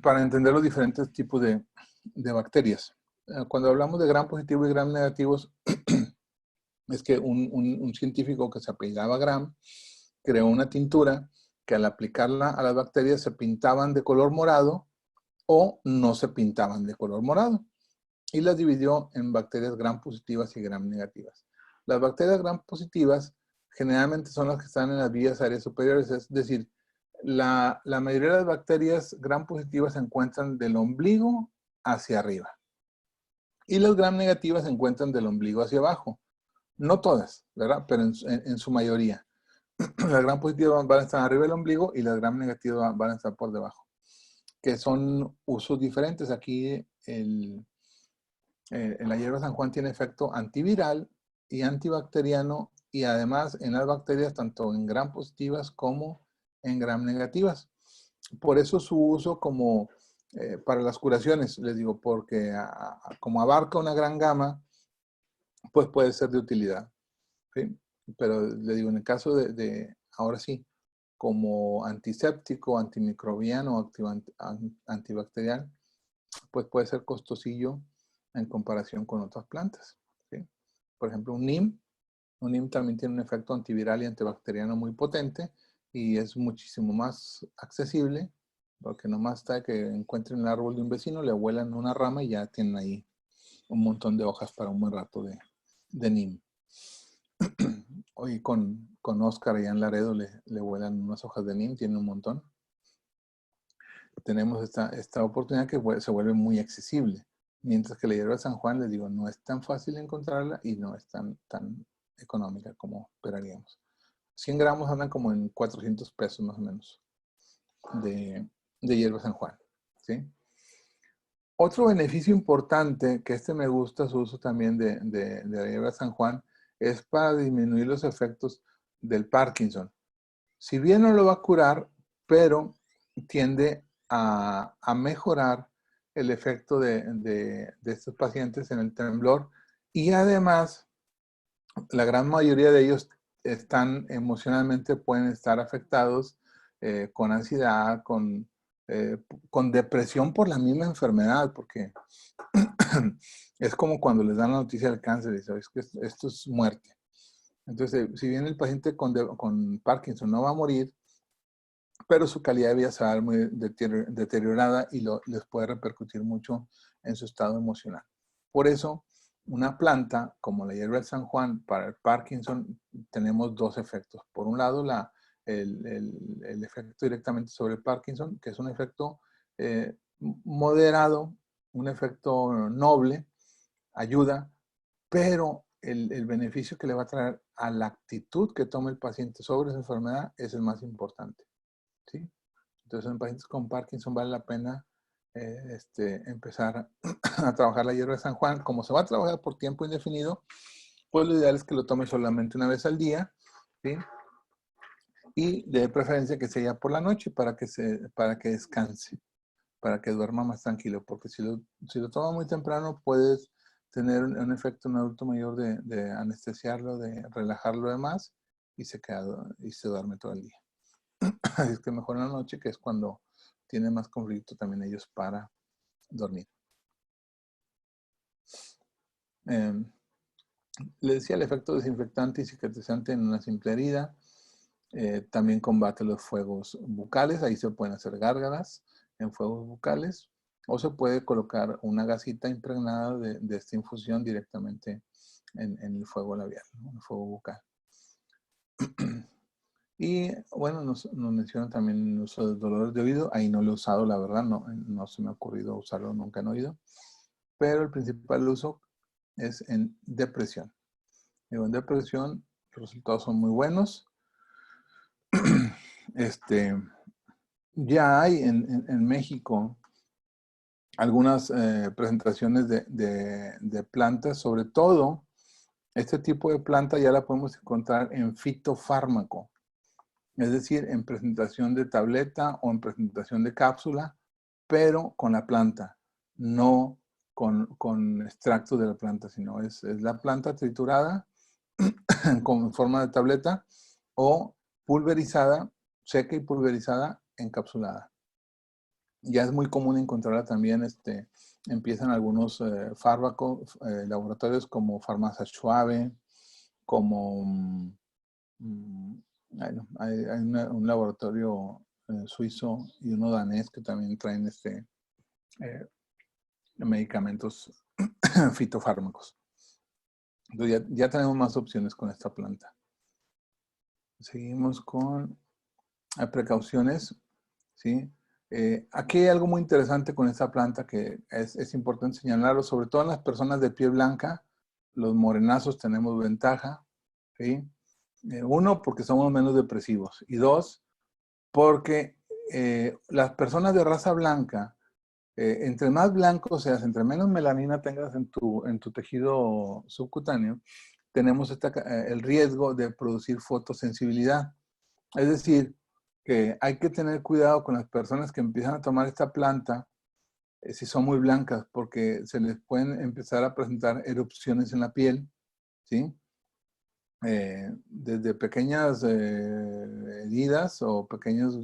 para entender los diferentes tipos de bacterias. Cuando hablamos de gram positivo y gram negativos, es que un científico que se apellidaba Gram creó una tintura que al aplicarla a las bacterias se pintaban de color morado o no se pintaban de color morado. Y las dividió en bacterias gram positivas y gram negativas. Las bacterias gram positivas generalmente son las que están en las vías aéreas superiores, es decir, la mayoría de las bacterias gram positivas se encuentran del ombligo hacia arriba. Y las gram negativas se encuentran del ombligo hacia abajo. No todas, ¿verdad? Pero en su mayoría. Las gram positivas van a estar arriba del ombligo y las gram negativas van a estar por debajo. Que son usos diferentes. Aquí la hierba San Juan tiene efecto antiviral y antibacteriano y además en las bacterias tanto en gram positivas como en gram negativas. Por eso su uso como para las curaciones, les digo, porque como abarca una gran gama, pues puede ser de utilidad. ¿Sí? Pero le digo, en el caso ahora sí, como antiséptico, antimicrobiano, antibacterial, pues puede ser costosillo en comparación con otras plantas. ¿Sí? Por ejemplo, un neem también tiene un efecto antiviral y antibacteriano muy potente y es muchísimo más accesible, porque nomás está que encuentren el árbol de un vecino, le vuelan una rama y ya tienen ahí un montón de hojas para un buen rato de neem. Hoy con Oscar allá en Laredo le vuelan unas hojas de neem, tiene un montón. Tenemos esta oportunidad que se vuelve muy accesible. Mientras que la hierba de San Juan, les digo, no es tan fácil encontrarla y no es tan económica como esperaríamos. 100 gramos andan como en 400 pesos más o menos de hierba San Juan. ¿Sí? Otro beneficio importante, que me gusta su uso también de la hierba San Juan, es para disminuir los efectos del Parkinson. Si bien no lo va a curar, pero tiende a mejorar el efecto de estos pacientes en el temblor y además la gran mayoría de ellos están emocionalmente, pueden estar afectados con ansiedad, con depresión por la misma enfermedad, porque es como cuando les dan la noticia del cáncer y sabes que esto es muerte. Entonces, si bien el paciente con Parkinson no va a morir, pero su calidad de vida se va a ver muy deteriorada y les puede repercutir mucho en su estado emocional. Por eso, una planta como la hierba del San Juan para el Parkinson tenemos dos efectos. Por un lado, el efecto directamente sobre el Parkinson, que es un efecto moderado, un efecto noble, ayuda, pero el beneficio que le va a traer a la actitud que toma el paciente sobre esa enfermedad es el más importante. ¿Sí? Entonces, en pacientes con Parkinson vale la pena empezar a trabajar la hierba de San Juan. Como se va a trabajar por tiempo indefinido, pues lo ideal es que lo tome solamente una vez al día, ¿sí? Y de preferencia que sea por la noche para que descanse, para que duerma más tranquilo, porque si lo toma muy temprano puedes tener un efecto en un adulto mayor de anestesiarlo, de relajarlo de más y se duerme todo el día. Así es que mejor en la noche, que es cuando tienen más conflicto también ellos para dormir. Le decía el efecto desinfectante y cicatrizante en una simple herida. También combate los fuegos bucales. Ahí se pueden hacer gárgaras en fuegos bucales. O se puede colocar una gasita impregnada de esta infusión directamente en el fuego labial, ¿no? El fuego bucal. Y bueno, nos mencionan también el uso de dolores de oído. Ahí no lo he usado, la verdad, no se me ha ocurrido usarlo nunca en oído. Pero el principal uso es en depresión. Digo, en depresión los resultados son muy buenos. Ya hay en México algunas presentaciones de plantas, sobre todo este tipo de planta ya la podemos encontrar en fitofármaco, es decir, en presentación de tableta o en presentación de cápsula, pero con la planta, no con extracto de la planta, sino es la planta triturada con forma de tableta o pulverizada, seca y pulverizada, encapsulada. Ya es muy común encontrarla también, empiezan algunos fármacos, laboratorios como Farmacia Schwabe, como hay un laboratorio suizo y uno danés que también traen eh, medicamentos fitofármacos. Entonces ya tenemos más opciones con esta planta. Seguimos con precauciones, ¿sí? Aquí hay algo muy interesante con esta planta que es importante señalarlo, sobre todo en las personas de piel blanca, los morenazos tenemos ventaja, ¿sí? Uno, porque somos menos depresivos, y dos, porque las personas de raza blanca, entre más blanco seas, entre menos melanina tengas en tu tejido subcutáneo, tenemos el riesgo de producir fotosensibilidad. Es decir, que hay que tener cuidado con las personas que empiezan a tomar esta planta si son muy blancas, porque se les pueden empezar a presentar erupciones en la piel, ¿sí? Desde pequeñas heridas o pequeñas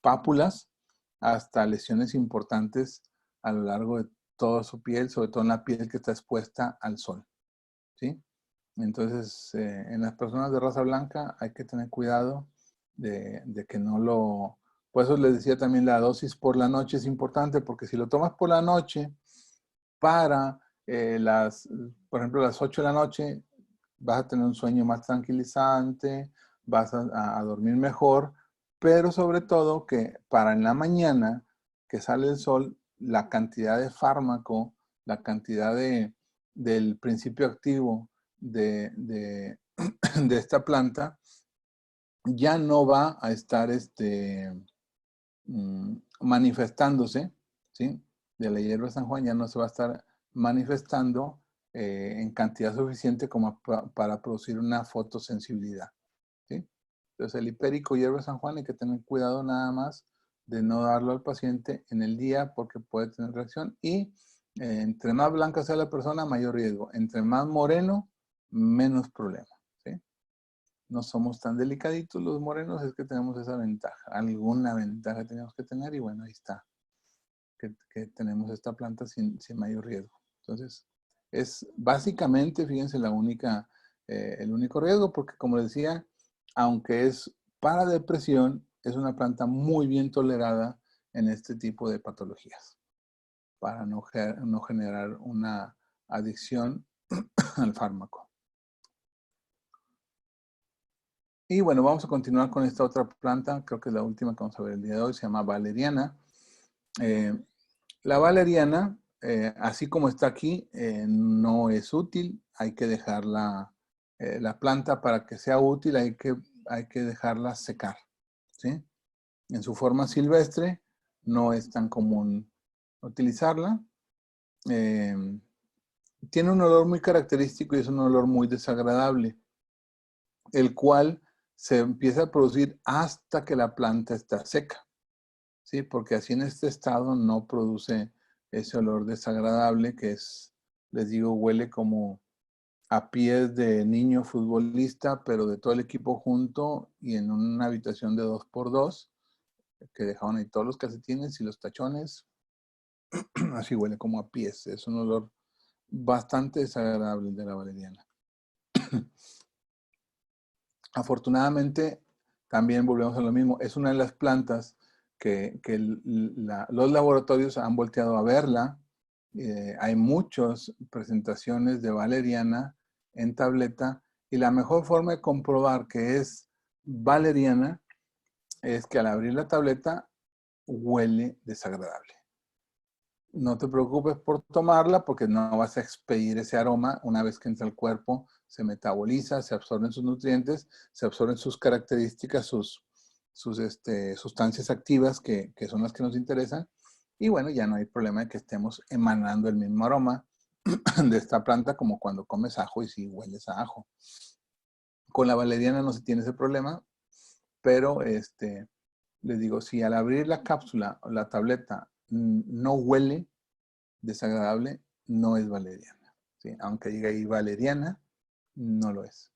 pápulas hasta lesiones importantes a lo largo de toda su piel, sobre todo en la piel que está expuesta al sol, ¿sí? Entonces, en las personas de raza blanca hay que tener cuidado de que no lo... Por eso les decía también la dosis por la noche es importante, porque si lo tomas por la noche, para por ejemplo, las 8 de la noche, vas a tener un sueño más tranquilizante, vas a dormir mejor, pero sobre todo que para en la mañana que sale el sol, la cantidad de fármaco, la cantidad del principio activo de esta planta ya no va a estar manifestándose, ¿sí? De la hierba de San Juan ya no se va a estar manifestando en cantidad suficiente como para producir una fotosensibilidad, ¿sí? Entonces el hipérico hierba de San Juan hay que tener cuidado nada más de no darlo al paciente en el día porque puede tener reacción y entre más blanca sea la persona, mayor riesgo. Entre más moreno, menos problema, ¿sí? No somos tan delicaditos los morenos, es que tenemos esa ventaja. Alguna ventaja tenemos que tener y bueno, ahí está. Que tenemos esta planta sin mayor riesgo. Entonces, es básicamente, fíjense, el único riesgo, porque como les decía, aunque es para depresión, es una planta muy bien tolerada en este tipo de patologías, para no generar una adicción al fármaco. Y bueno, vamos a continuar con esta otra planta, creo que es la última que vamos a ver el día de hoy, se llama valeriana. La valeriana, así como está aquí, no es útil, hay que dejarla, la planta para que sea útil hay que dejarla secar, ¿sí? En su forma silvestre no es tan común utilizarla. Tiene un olor muy característico y es un olor muy desagradable, el cual se empieza a producir hasta que la planta está seca, ¿sí? Porque así en este estado no produce ese olor desagradable que les digo, huele como a pies de niño futbolista, pero de todo el equipo junto y en una habitación de 2x2, que dejaban ahí todos los calcetines y los tachones. Así huele como a pies. Es un olor bastante desagradable de la valeriana. Afortunadamente, también volvemos a lo mismo. Es una de las plantas que los laboratorios han volteado a verla. Hay muchas presentaciones de valeriana en tableta Y la mejor forma de comprobar que es valeriana es que al abrir la tableta huele desagradable. No te preocupes por tomarla porque no vas a expedir ese aroma. Una vez que entra al cuerpo, se metaboliza, se absorben sus nutrientes, se absorben sus características, sus sustancias activas que son las que nos interesan. Y bueno, ya no hay problema de que estemos emanando el mismo aroma de esta planta como cuando comes ajo y si hueles a ajo. Con la valeriana no se tiene ese problema, pero les digo, si al abrir la cápsula o la tableta no huele desagradable, no es valeriana, ¿sí? Aunque diga ahí valeriana, no lo es.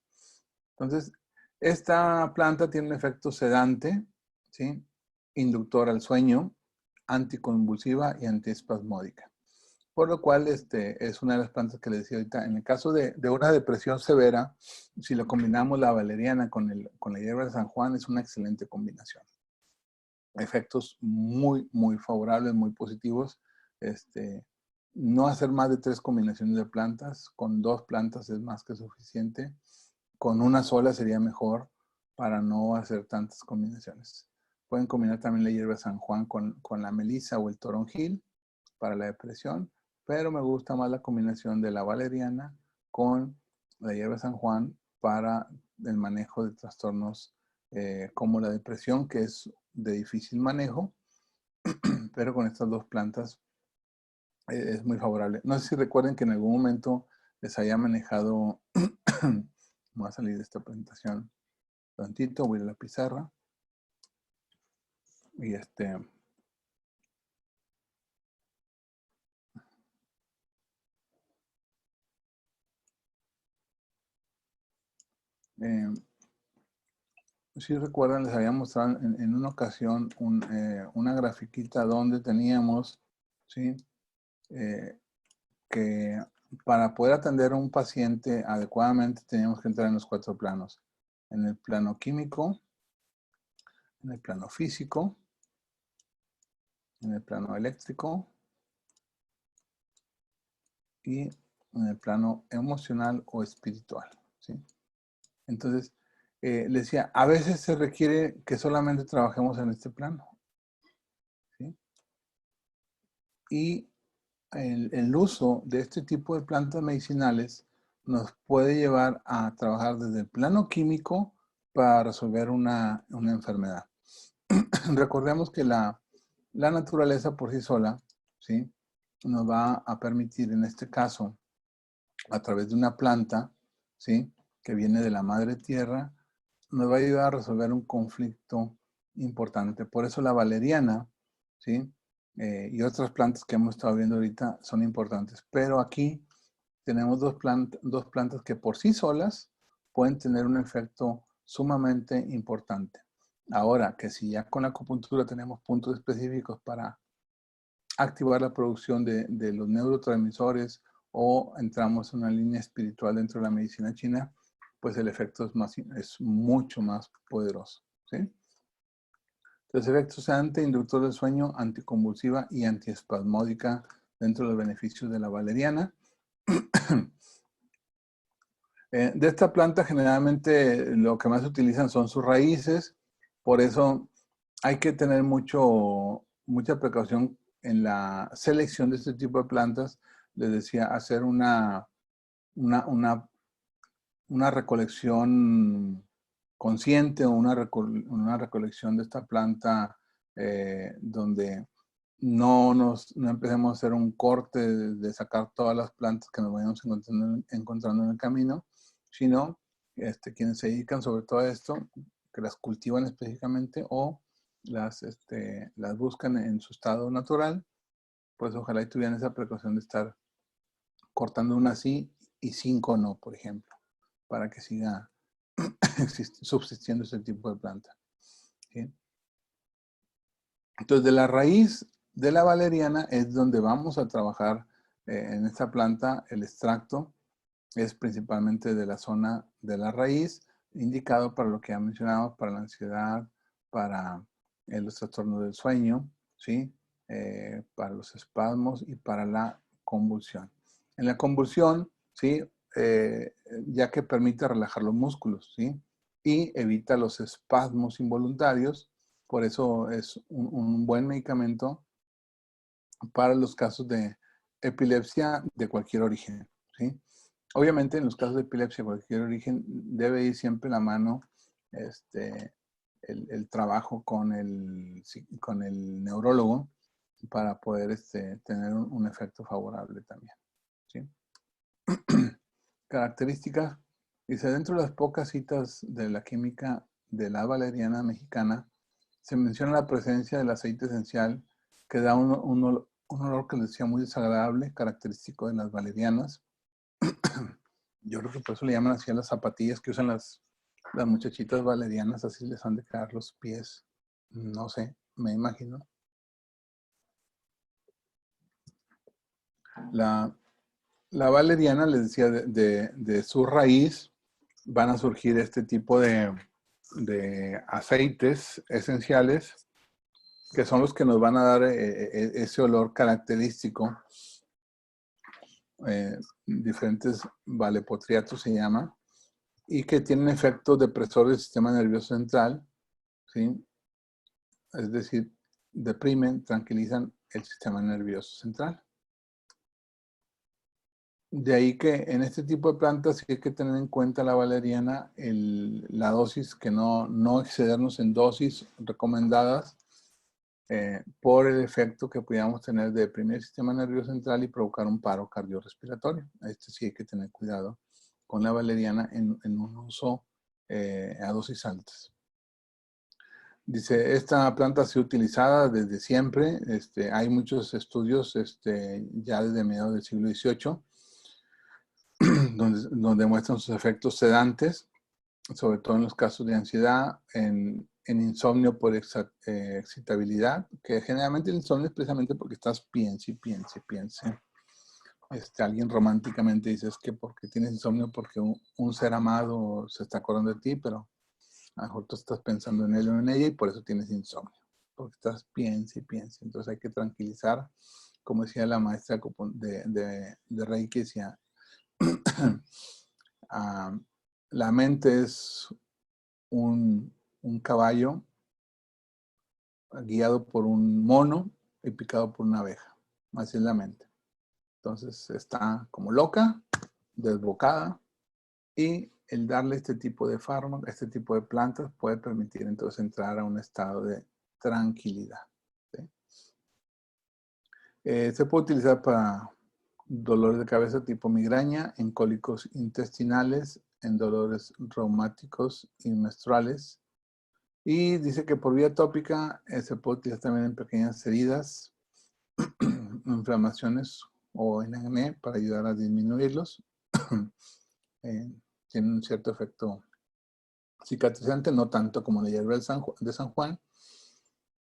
Entonces, esta planta tiene un efecto sedante, ¿sí? Inductor al sueño, anticonvulsiva y antiespasmódica. Por lo cual, es una de las plantas que les decía ahorita. En el caso de una depresión severa, si lo combinamos la valeriana con la hierba de San Juan, es una excelente combinación. Efectos muy, muy favorables, muy positivos. No hacer más de 3 combinaciones de plantas. Con 2 plantas es más que suficiente. Con una sola sería mejor para no hacer tantas combinaciones. Pueden combinar también la hierba de San Juan con la melisa o el toronjil para la depresión, pero me gusta más la combinación de la valeriana con la hierba de San Juan para el manejo de trastornos como la depresión, que es de difícil manejo, pero con estas 2 plantas es muy favorable. No sé si recuerden que en algún momento les haya manejado, voy a salir de esta presentación tantito, voy a la pizarra, y si recuerdan, les había mostrado en una ocasión una grafiquita donde teníamos, ¿sí? Que para poder atender a un paciente adecuadamente teníamos que entrar en los 4 planos. En el plano químico, en el plano físico, en el plano eléctrico y en el plano emocional o espiritual, ¿sí? Entonces, les decía, a veces se requiere que solamente trabajemos en este plano, ¿sí? Y el uso de este tipo de plantas medicinales nos puede llevar a trabajar desde el plano químico para resolver una enfermedad. Recordemos que la naturaleza por sí sola, ¿sí? Nos va a permitir, en este caso, a través de una planta, ¿sí? Que viene de la madre tierra, nos va a ayudar a resolver un conflicto importante. Por eso la valeriana, ¿sí? Y otras plantas que hemos estado viendo ahorita son importantes. Pero aquí tenemos dos plantas que por sí solas pueden tener un efecto sumamente importante. Ahora, que si ya con la acupuntura tenemos puntos específicos para activar la producción de los neurotransmisores o entramos en una línea espiritual dentro de la medicina china, pues el efecto es mucho más poderoso, ¿sí? Los efectos anti-inductor del sueño, anticonvulsiva y antiespasmódica dentro de los beneficios de la valeriana. De esta planta generalmente lo que más utilizan son sus raíces, por eso hay que tener mucha precaución en la selección de este tipo de plantas. Les decía, hacer una recolección consciente o una recolección de esta planta donde no empecemos a hacer un corte de sacar todas las plantas que nos vayamos encontrando en el camino, sino quienes se dedican sobre todo a esto, que las cultivan específicamente o las buscan en su estado natural, pues ojalá y tuvieran esa precaución de estar cortando una sí y 5 no, por ejemplo, para que siga subsistiendo ese tipo de planta. ¿Sí? Entonces, de la raíz de la valeriana es donde vamos a trabajar en esta planta. El extracto es principalmente de la zona de la raíz, indicado para lo que ya mencionamos, para la ansiedad, para los trastornos del sueño, ¿sí? Para los espasmos y para la convulsión. En la convulsión, ¿sí? ya que permite relajar los músculos, ¿sí? Y evita los espasmos involuntarios. Por eso es un buen medicamento para los casos de epilepsia de cualquier origen, ¿sí? Obviamente, en los casos de epilepsia de cualquier origen, debe ir siempre la mano el trabajo con el neurólogo para poder tener un efecto favorable también, ¿sí? Características. Dice, dentro de las pocas citas de la química de la valeriana mexicana, se menciona la presencia del aceite esencial que da un olor que les decía muy desagradable, característico de las valerianas. Yo creo que por eso le llaman así a las zapatillas que usan las muchachitas valerianas, así les han de quedar los pies. No sé, me imagino. La valeriana, les decía, de su raíz van a surgir este tipo de aceites esenciales que son los que nos van a dar ese olor característico. Diferentes valepotriatos se llama, y que tienen efectos depresores del sistema nervioso central, ¿sí? Es decir, deprimen, tranquilizan el sistema nervioso central. De ahí que en este tipo de plantas sí hay que tener en cuenta la valeriana, la dosis, que no excedernos en dosis recomendadas por el efecto que pudiéramos tener de deprimir el sistema nervioso central y provocar un paro cardiorrespiratorio. Sí hay que tener cuidado con la valeriana en un uso a dosis altas. Dice, esta planta ha sido utilizada desde siempre. Hay muchos estudios ya desde mediados del siglo XVIII donde muestran sus efectos sedantes, sobre todo en los casos de ansiedad, en insomnio por excitabilidad, que generalmente el insomnio es precisamente porque estás piense y piense y piense. Alguien románticamente dice, es que porque tienes insomnio porque un ser amado se está acordando de ti, pero a lo mejor tú estás pensando en él o en ella y por eso tienes insomnio, porque estás piense y piense. Entonces hay que tranquilizar, como decía la maestra de Reiki, decía, la mente es un caballo guiado por un mono y picado por una abeja. Así es la mente. Entonces está como loca, desbocada, y el darle este tipo de fármaco, este tipo de plantas, puede permitir entonces entrar a un estado de tranquilidad, ¿sí? Se puede utilizar para dolores de cabeza tipo migraña, en cólicos intestinales, en dolores reumáticos y menstruales. Y dice que por vía tópica se puede utilizar también en pequeñas heridas, inflamaciones o en acné para ayudar a disminuirlos. Tiene un cierto efecto cicatrizante, no tanto como la hierba de San Juan,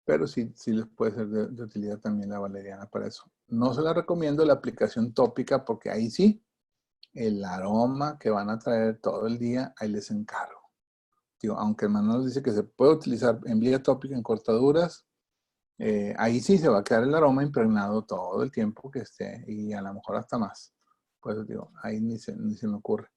pero sí les puede ser de utilidad también la valeriana para eso. No se la recomiendo la aplicación tópica porque ahí sí, el aroma que van a traer todo el día, ahí les encargo. Digo, aunque el manual dice que se puede utilizar en vía tópica en cortaduras, ahí sí se va a quedar el aroma impregnado todo el tiempo que esté y a lo mejor hasta más. Pues digo, ahí ni se me ocurre.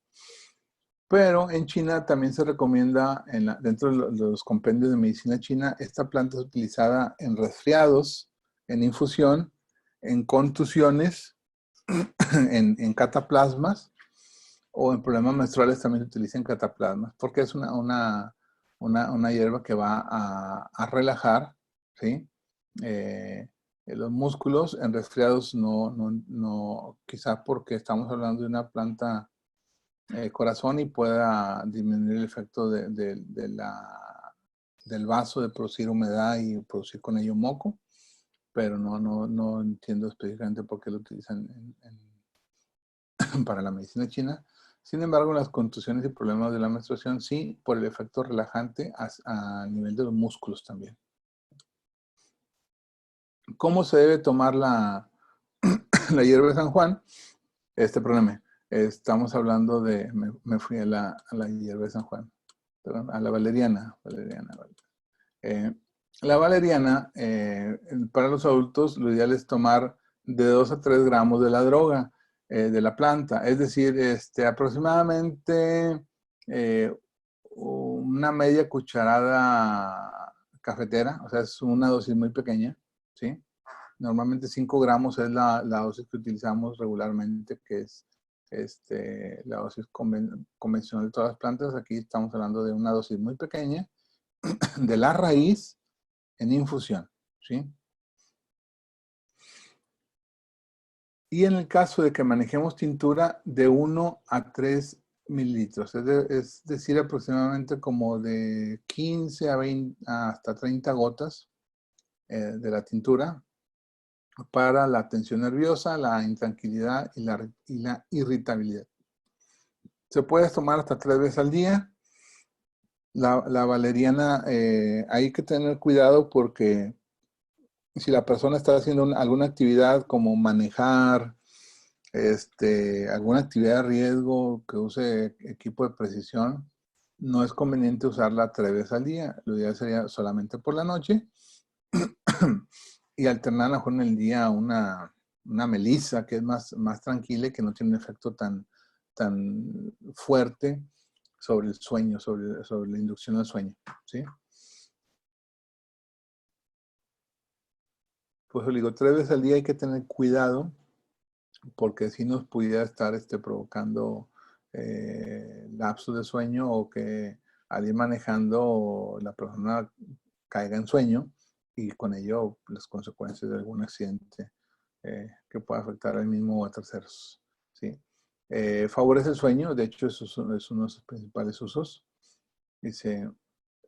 Pero en China también se recomienda, dentro de los compendios de medicina china, esta planta es utilizada en resfriados, en infusión, en contusiones, en cataplasmas, o en problemas menstruales también se utiliza en cataplasmas, porque es una hierba que va a relajar, ¿sí? Los músculos. En resfriados no, quizá porque estamos hablando de una planta corazón y pueda disminuir el efecto del vaso de producir humedad y producir con ello moco, pero no entiendo específicamente por qué lo utilizan para la medicina china. Sin embargo, las contusiones y problemas de la menstruación sí, por el efecto relajante a nivel de los músculos también. ¿Cómo se debe tomar la hierba de San Juan? Perdóname, estamos hablando de, me fui a la hierba de San Juan, perdón, a la valeriana. La valeriana, para los adultos, lo ideal es tomar de 2 a 3 gramos de la droga. de la planta. Es decir, aproximadamente una media cucharada cafetera, o sea, es una dosis muy pequeña, ¿sí? Normalmente 5 gramos es la dosis que utilizamos regularmente, que es la dosis convencional de todas las plantas. Aquí estamos hablando de una dosis muy pequeña de la raíz en infusión, ¿sí? Y en el caso de que manejemos tintura, de 1 a 3 mililitros, es decir, aproximadamente como de 15 a 20 hasta 30 gotas de la tintura para la tensión nerviosa, la intranquilidad y la irritabilidad. Se puede tomar hasta 3 veces al día. La valeriana, hay que tener cuidado porque si la persona está haciendo alguna actividad como manejar, alguna actividad de riesgo que use equipo de precisión, no es conveniente usarla 3 veces al día. Lo ideal sería solamente por la noche y alternar a lo mejor en el día una melisa que es más tranquila y que no tiene un efecto tan fuerte sobre el sueño, sobre la inducción al sueño, ¿sí? Pues le digo, 3 veces al día hay que tener cuidado porque si nos pudiera estar provocando lapsos de sueño o que al ir manejando la persona caiga en sueño y con ello las consecuencias de algún accidente que pueda afectar al mismo o a terceros, ¿sí? Favorece el sueño, de hecho eso es uno de sus principales usos. Dice,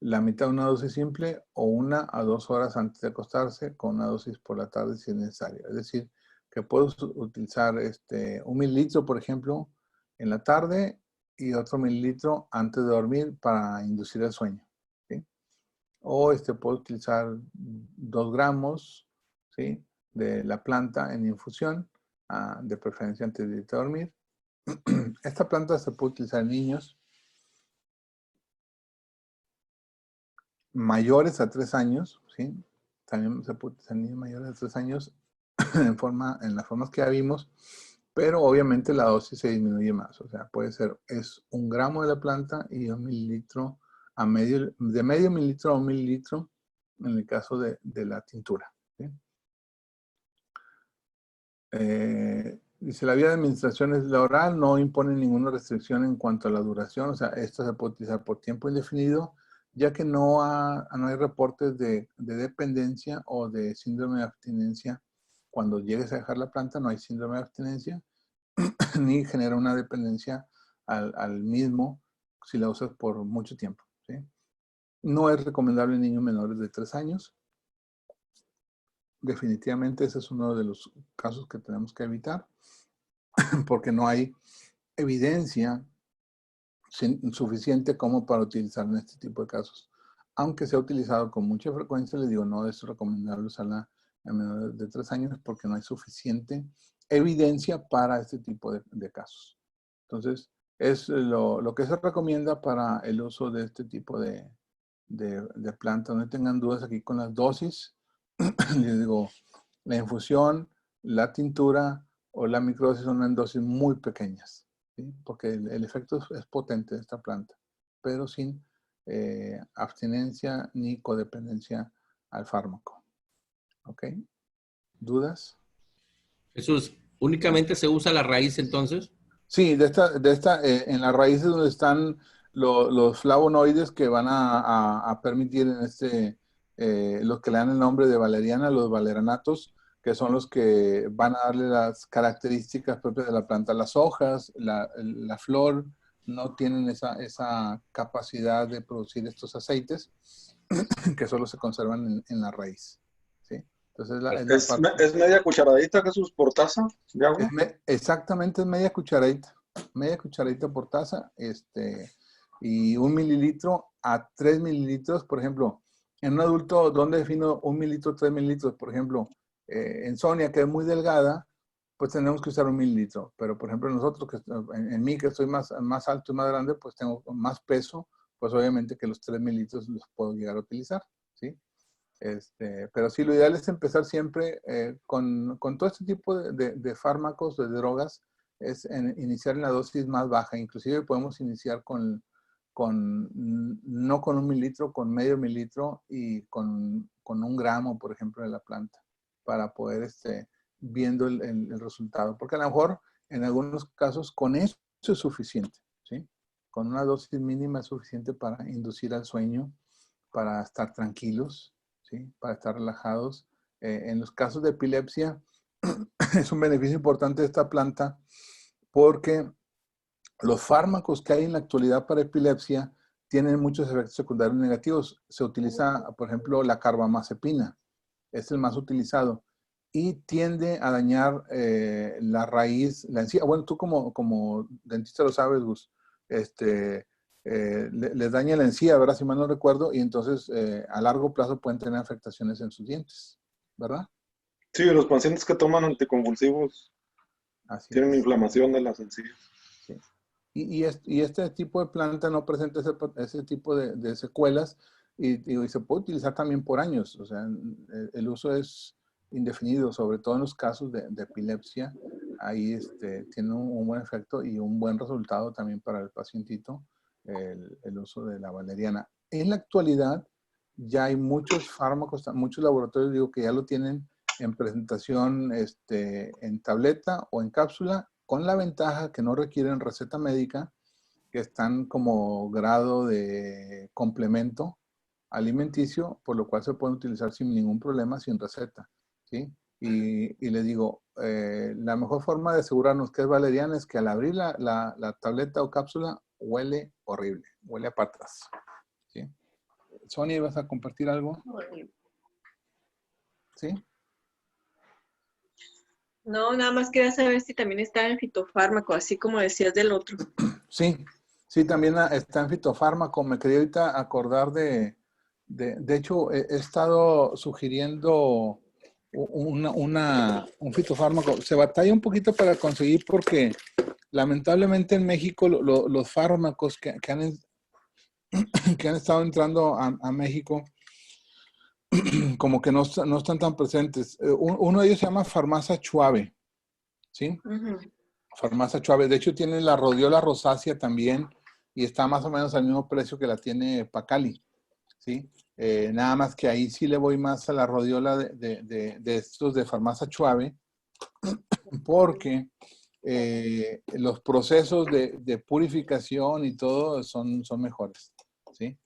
la mitad de una dosis simple o 1 a 2 horas antes de acostarse con una dosis por la tarde si es necesario. Es decir, que puedo utilizar 1 mililitro, por ejemplo, en la tarde y otro mililitro antes de dormir para inducir el sueño, ¿sí? O puedo utilizar 2 gramos, ¿sí?, de la planta en infusión, de preferencia antes de irte a dormir. Esta planta se puede utilizar en niños mayores a 3 años, ¿sí? También se puede utilizar en niños mayores a 3 años en las formas que ya vimos, pero obviamente la dosis se disminuye más. O sea, es 1 gramo de la planta y 1 mililitro de medio mililitro a 1 mililitro en el caso de la tintura, ¿sí? Dice, la vía de administración es la oral, no impone ninguna restricción en cuanto a la duración. O sea, esto se puede utilizar por tiempo indefinido, ya que no hay reportes de dependencia o de síndrome de abstinencia. Cuando llegues a dejar la planta, no hay síndrome de abstinencia, ni genera una dependencia al mismo si la usas por mucho tiempo, ¿sí? No es recomendable en niños menores de 3 años. Definitivamente ese es uno de los casos que tenemos que evitar, porque no hay evidencia suficiente como para utilizar en este tipo de casos. Aunque se ha utilizado con mucha frecuencia, les digo, no es recomendable usarla en menores de 3 años porque no hay suficiente evidencia para este tipo de casos. Entonces, es lo que se recomienda para el uso de este tipo de plantas. No tengan dudas aquí con las dosis. Les digo, la infusión, la tintura o la microdosis son en dosis muy pequeñas, ¿sí? Porque el efecto es potente de esta planta, pero sin abstinencia ni codependencia al fármaco. ¿Ok? ¿Dudas? Jesús, ¿únicamente se usa la raíz entonces? Sí, en las raíces donde están los flavonoides que van a permitir los que le dan el nombre de valeriana, los valeranatos, que son los que van a darle las características propias de la planta. Las hojas, la flor, no tienen esa capacidad de producir estos aceites que solo se conservan en la raíz, ¿sí? Entonces es la parte... ¿Es media cucharadita, Jesús, por taza de agua? Exactamente, es media cucharadita por taza, y 1 mililitro a 3 mililitros, por ejemplo, en un adulto, ¿dónde defino 1 mililitro, 3 mililitros? Por ejemplo, en Sonia, que es muy delgada, pues tenemos que usar 1 mililitro, pero por ejemplo nosotros, en mí que estoy más alto y más grande, pues tengo más peso, pues obviamente que los 3 mililitros los puedo llegar a utilizar, ¿sí? Pero sí, lo ideal es empezar siempre con todo este tipo de fármacos, de drogas, es iniciar en la dosis más baja. Inclusive podemos iniciar no con 1 mililitro, con medio mililitro y con 1 gramo, por ejemplo, de la planta, para poder viendo el resultado. Porque a lo mejor en algunos casos con eso es suficiente, ¿sí? Con una dosis mínima es suficiente para inducir al sueño, para estar tranquilos, ¿sí? Para estar relajados. En los casos de epilepsia es un beneficio importante de esta planta porque los fármacos que hay en la actualidad para epilepsia tienen muchos efectos secundarios negativos. Se utiliza, por ejemplo, la carbamazepina. Es el más utilizado. Y tiende a dañar la raíz, la encía. Bueno, tú como dentista lo sabes, Gus. Les daña la encía, ¿verdad? Si mal no recuerdo. Y entonces a largo plazo pueden tener afectaciones en sus dientes, ¿verdad? Sí, los pacientes que toman anticonvulsivos Así tienen es. inflamación de las encías. Sí. Y este tipo de planta no presenta ese tipo de secuelas y se puede utilizar también por años. O sea, el uso es indefinido, sobre todo en los casos de epilepsia. Ahí tiene un buen efecto y un buen resultado también para el pacientito el uso de la valeriana. En la actualidad ya hay muchos fármacos, muchos laboratorios digo, que ya lo tienen en presentación en tableta o en cápsula, con la ventaja que no requieren receta médica, que están como grado de complemento alimenticio, por lo cual se pueden utilizar sin ningún problema, sin receta, ¿sí? Y les digo, la mejor forma de asegurarnos que es valeriana es que al abrir la tableta o cápsula huele horrible, huele a patas, ¿sí? Sonia, ¿vas a compartir algo? ¿Sí? No, nada más quería saber si también está en fitofármaco, así como decías del otro. Sí, sí, también está en fitofármaco. Me quería ahorita acordar de hecho, he estado sugiriendo un fitofármaco. Se batalla un poquito para conseguir porque lamentablemente en México los fármacos que han estado entrando a México como que no están tan presentes. Uno de ellos se llama Farmacia Chuave, ¿sí? Ujú. Farmacia Chuave. De hecho, tiene la rodiola rosácea también y está más o menos al mismo precio que la tiene Pacali, ¿sí? Nada más que ahí sí le voy más a la rodiola de estos de Farmacia Chuave porque los procesos de purificación y todo son mejores, ¿sí?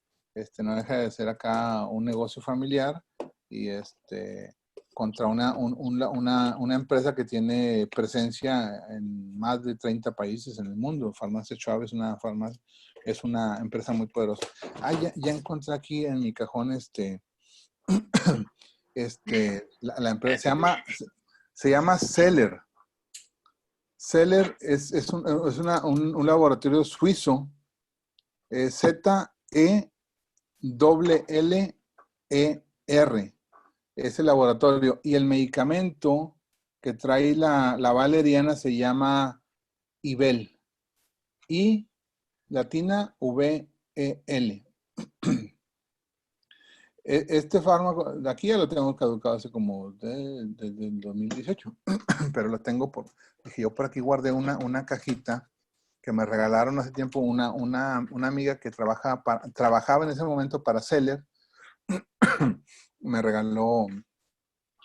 No deja de ser acá un negocio familiar y contra una empresa que tiene presencia en más de 30 países en el mundo. Farmacia Schwab es una empresa muy poderosa. Ah, ya encontré aquí en mi cajón la empresa se llama Celler. Celler es un laboratorio suizo, Zeller. Es el laboratorio. Y el medicamento que trae la valeriana se llama Ibel. I latina VEL. Este fármaco, de aquí ya lo tengo caducado hace como desde el 2018, pero lo tengo dije yo por aquí guardé una cajita que me regalaron hace tiempo una amiga que trabajaba en ese momento para Celler. Me regaló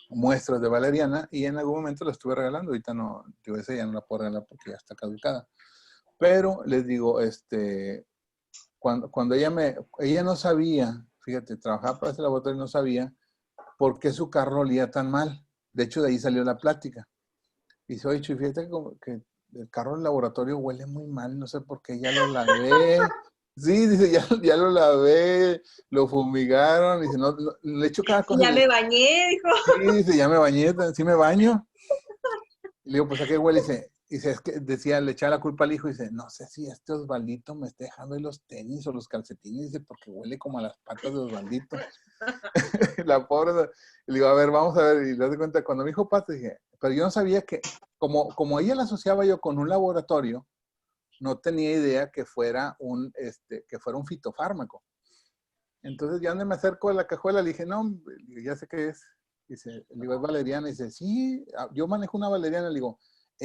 muestras de valeriana y en algún momento la estuve regalando. Ahorita no, yo esa ya no la puedo regalar porque ya está caducada. Pero les digo, cuando ella no sabía, fíjate, trabajaba para ese laboratorio y no sabía por qué su carro olía tan mal. De hecho, de ahí salió la plática. Y dice, oye, Chuy, fíjate que el carro del laboratorio huele muy mal, no sé por qué, ya lo lavé. Sí, dice, ya lo lavé, lo fumigaron, dice, no, le echo cada cosa. Ya me bañé, dijo. Sí, dice, ya me bañé, sí me baño. Y le digo, pues, ¿a qué huele? Dice, es que decía, le echaba la culpa al hijo y dice, no sé si Osvaldito me está dejando en los tenis o los calcetines, dice, porque huele como a las patas de Osvaldito. La pobre, le digo, a ver, vamos a ver, y le doy cuenta, cuando mi hijo pasa, dije, pero yo no sabía que, como ella la asociaba yo con un laboratorio, no tenía idea que fuera un fitofármaco. Entonces ya donde me acerco a la cajuela, le dije, no, ya sé qué es. Dice, le digo, es valeriana. Dice, sí, yo manejo una valeriana. Le digo,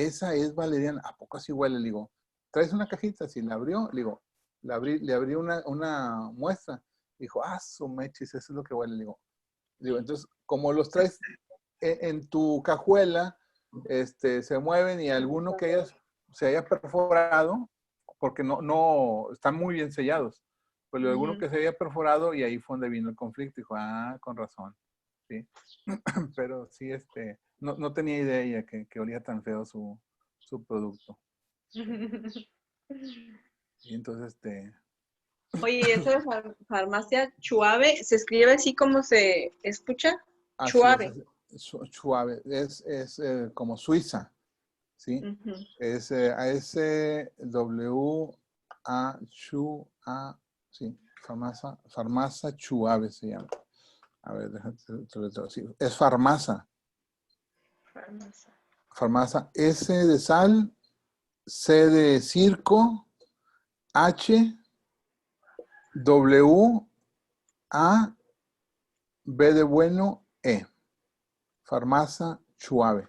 esa es valeriana. ¿A poco así huele? Le digo, ¿traes una cajita? Si la abrió, le digo, le abrí una muestra. Dijo, su mechis, eso es lo que huele. Le digo, entonces, como los traes en tu cajuela, se mueven y alguno que se haya perforado, porque no, están muy bien sellados, pero alguno que se haya perforado y ahí fue donde vino el conflicto. Dijo, con razón, sí. Pero sí, no tenía idea ella que olía tan feo su producto. Y entonces, Oye, ¿eso de farmacia Chuave se escribe así como se escucha? así Chuave. es, Chuave, es como Suiza, ¿sí? Es A-S-W-A-Chu-A, sí, farmacia Chuave se llama. A ver, déjate, sí, es farmacia. Farmacia, S de sal, C de circo, H, W, A, B de bueno, E. Farmacia Chuave.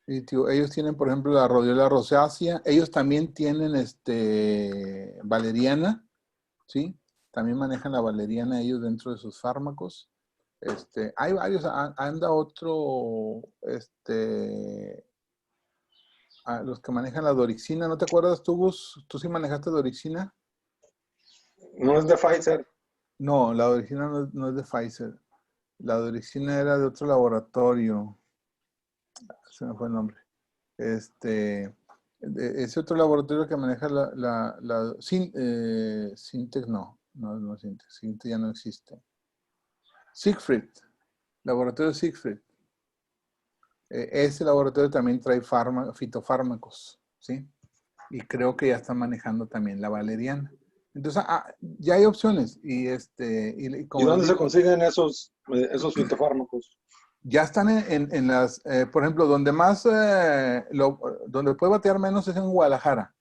Y tío, ellos tienen, por ejemplo, la rodiola rosácea. Ellos también tienen valeriana, ¿sí? También manejan la valeriana ellos dentro de sus fármacos. Hay varios. Anda otro, los que manejan la dorixina. ¿No te acuerdas tú, Gus? ¿Tú sí manejaste dorixina? No es de Pfizer. No, la dorixina no es de Pfizer. La dorixina era de otro laboratorio. Se me fue el nombre. Ese otro laboratorio que maneja Sintec, no Sintec. Sintec ya no existe. Siegfried. Laboratorio Siegfried. Ese laboratorio también trae fitofármacos, ¿sí? Y creo que ya están manejando también la valeriana. Entonces, ya hay opciones. Y ¿Y como les dónde se digo, consiguen esos fitofármacos? ya están en las, por ejemplo, donde más, donde puede batear menos es en Guadalajara,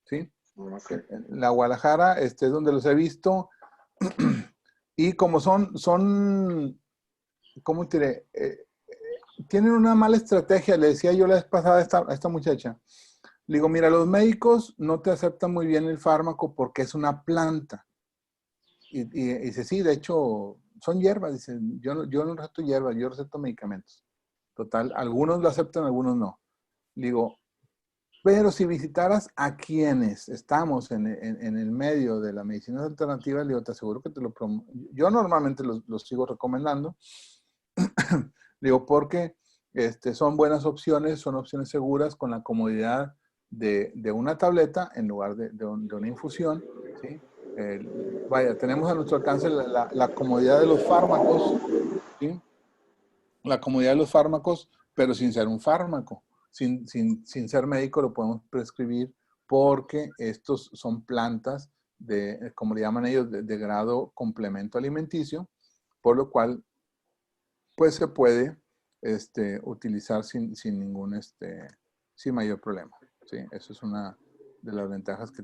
¿sí? Okay. En la Guadalajara, es donde los he visto. Y como son, ¿cómo te diré? Tienen una mala estrategia. Le decía yo la vez pasada a esta muchacha. Le digo, mira, los médicos no te aceptan muy bien el fármaco porque es una planta. Y dice, sí, de hecho, son hierbas. Dice, yo no receto hierbas, yo receto medicamentos. Total, algunos lo aceptan, algunos no. Le digo, pero si visitaras a quienes estamos en el medio de la medicina alternativa, le digo, te aseguro que yo normalmente los sigo recomendando. Le digo, porque son buenas opciones, son opciones seguras con la comodidad de una tableta en lugar de una infusión, ¿sí? Vaya, tenemos a nuestro alcance la comodidad de los fármacos, ¿sí? La comodidad de los fármacos, pero sin ser un fármaco. Sin ser médico lo podemos prescribir porque estos son plantas como le llaman ellos, de grado complemento alimenticio, por lo cual pues se puede utilizar sin mayor problema, ¿sí? Eso es una de las ventajas que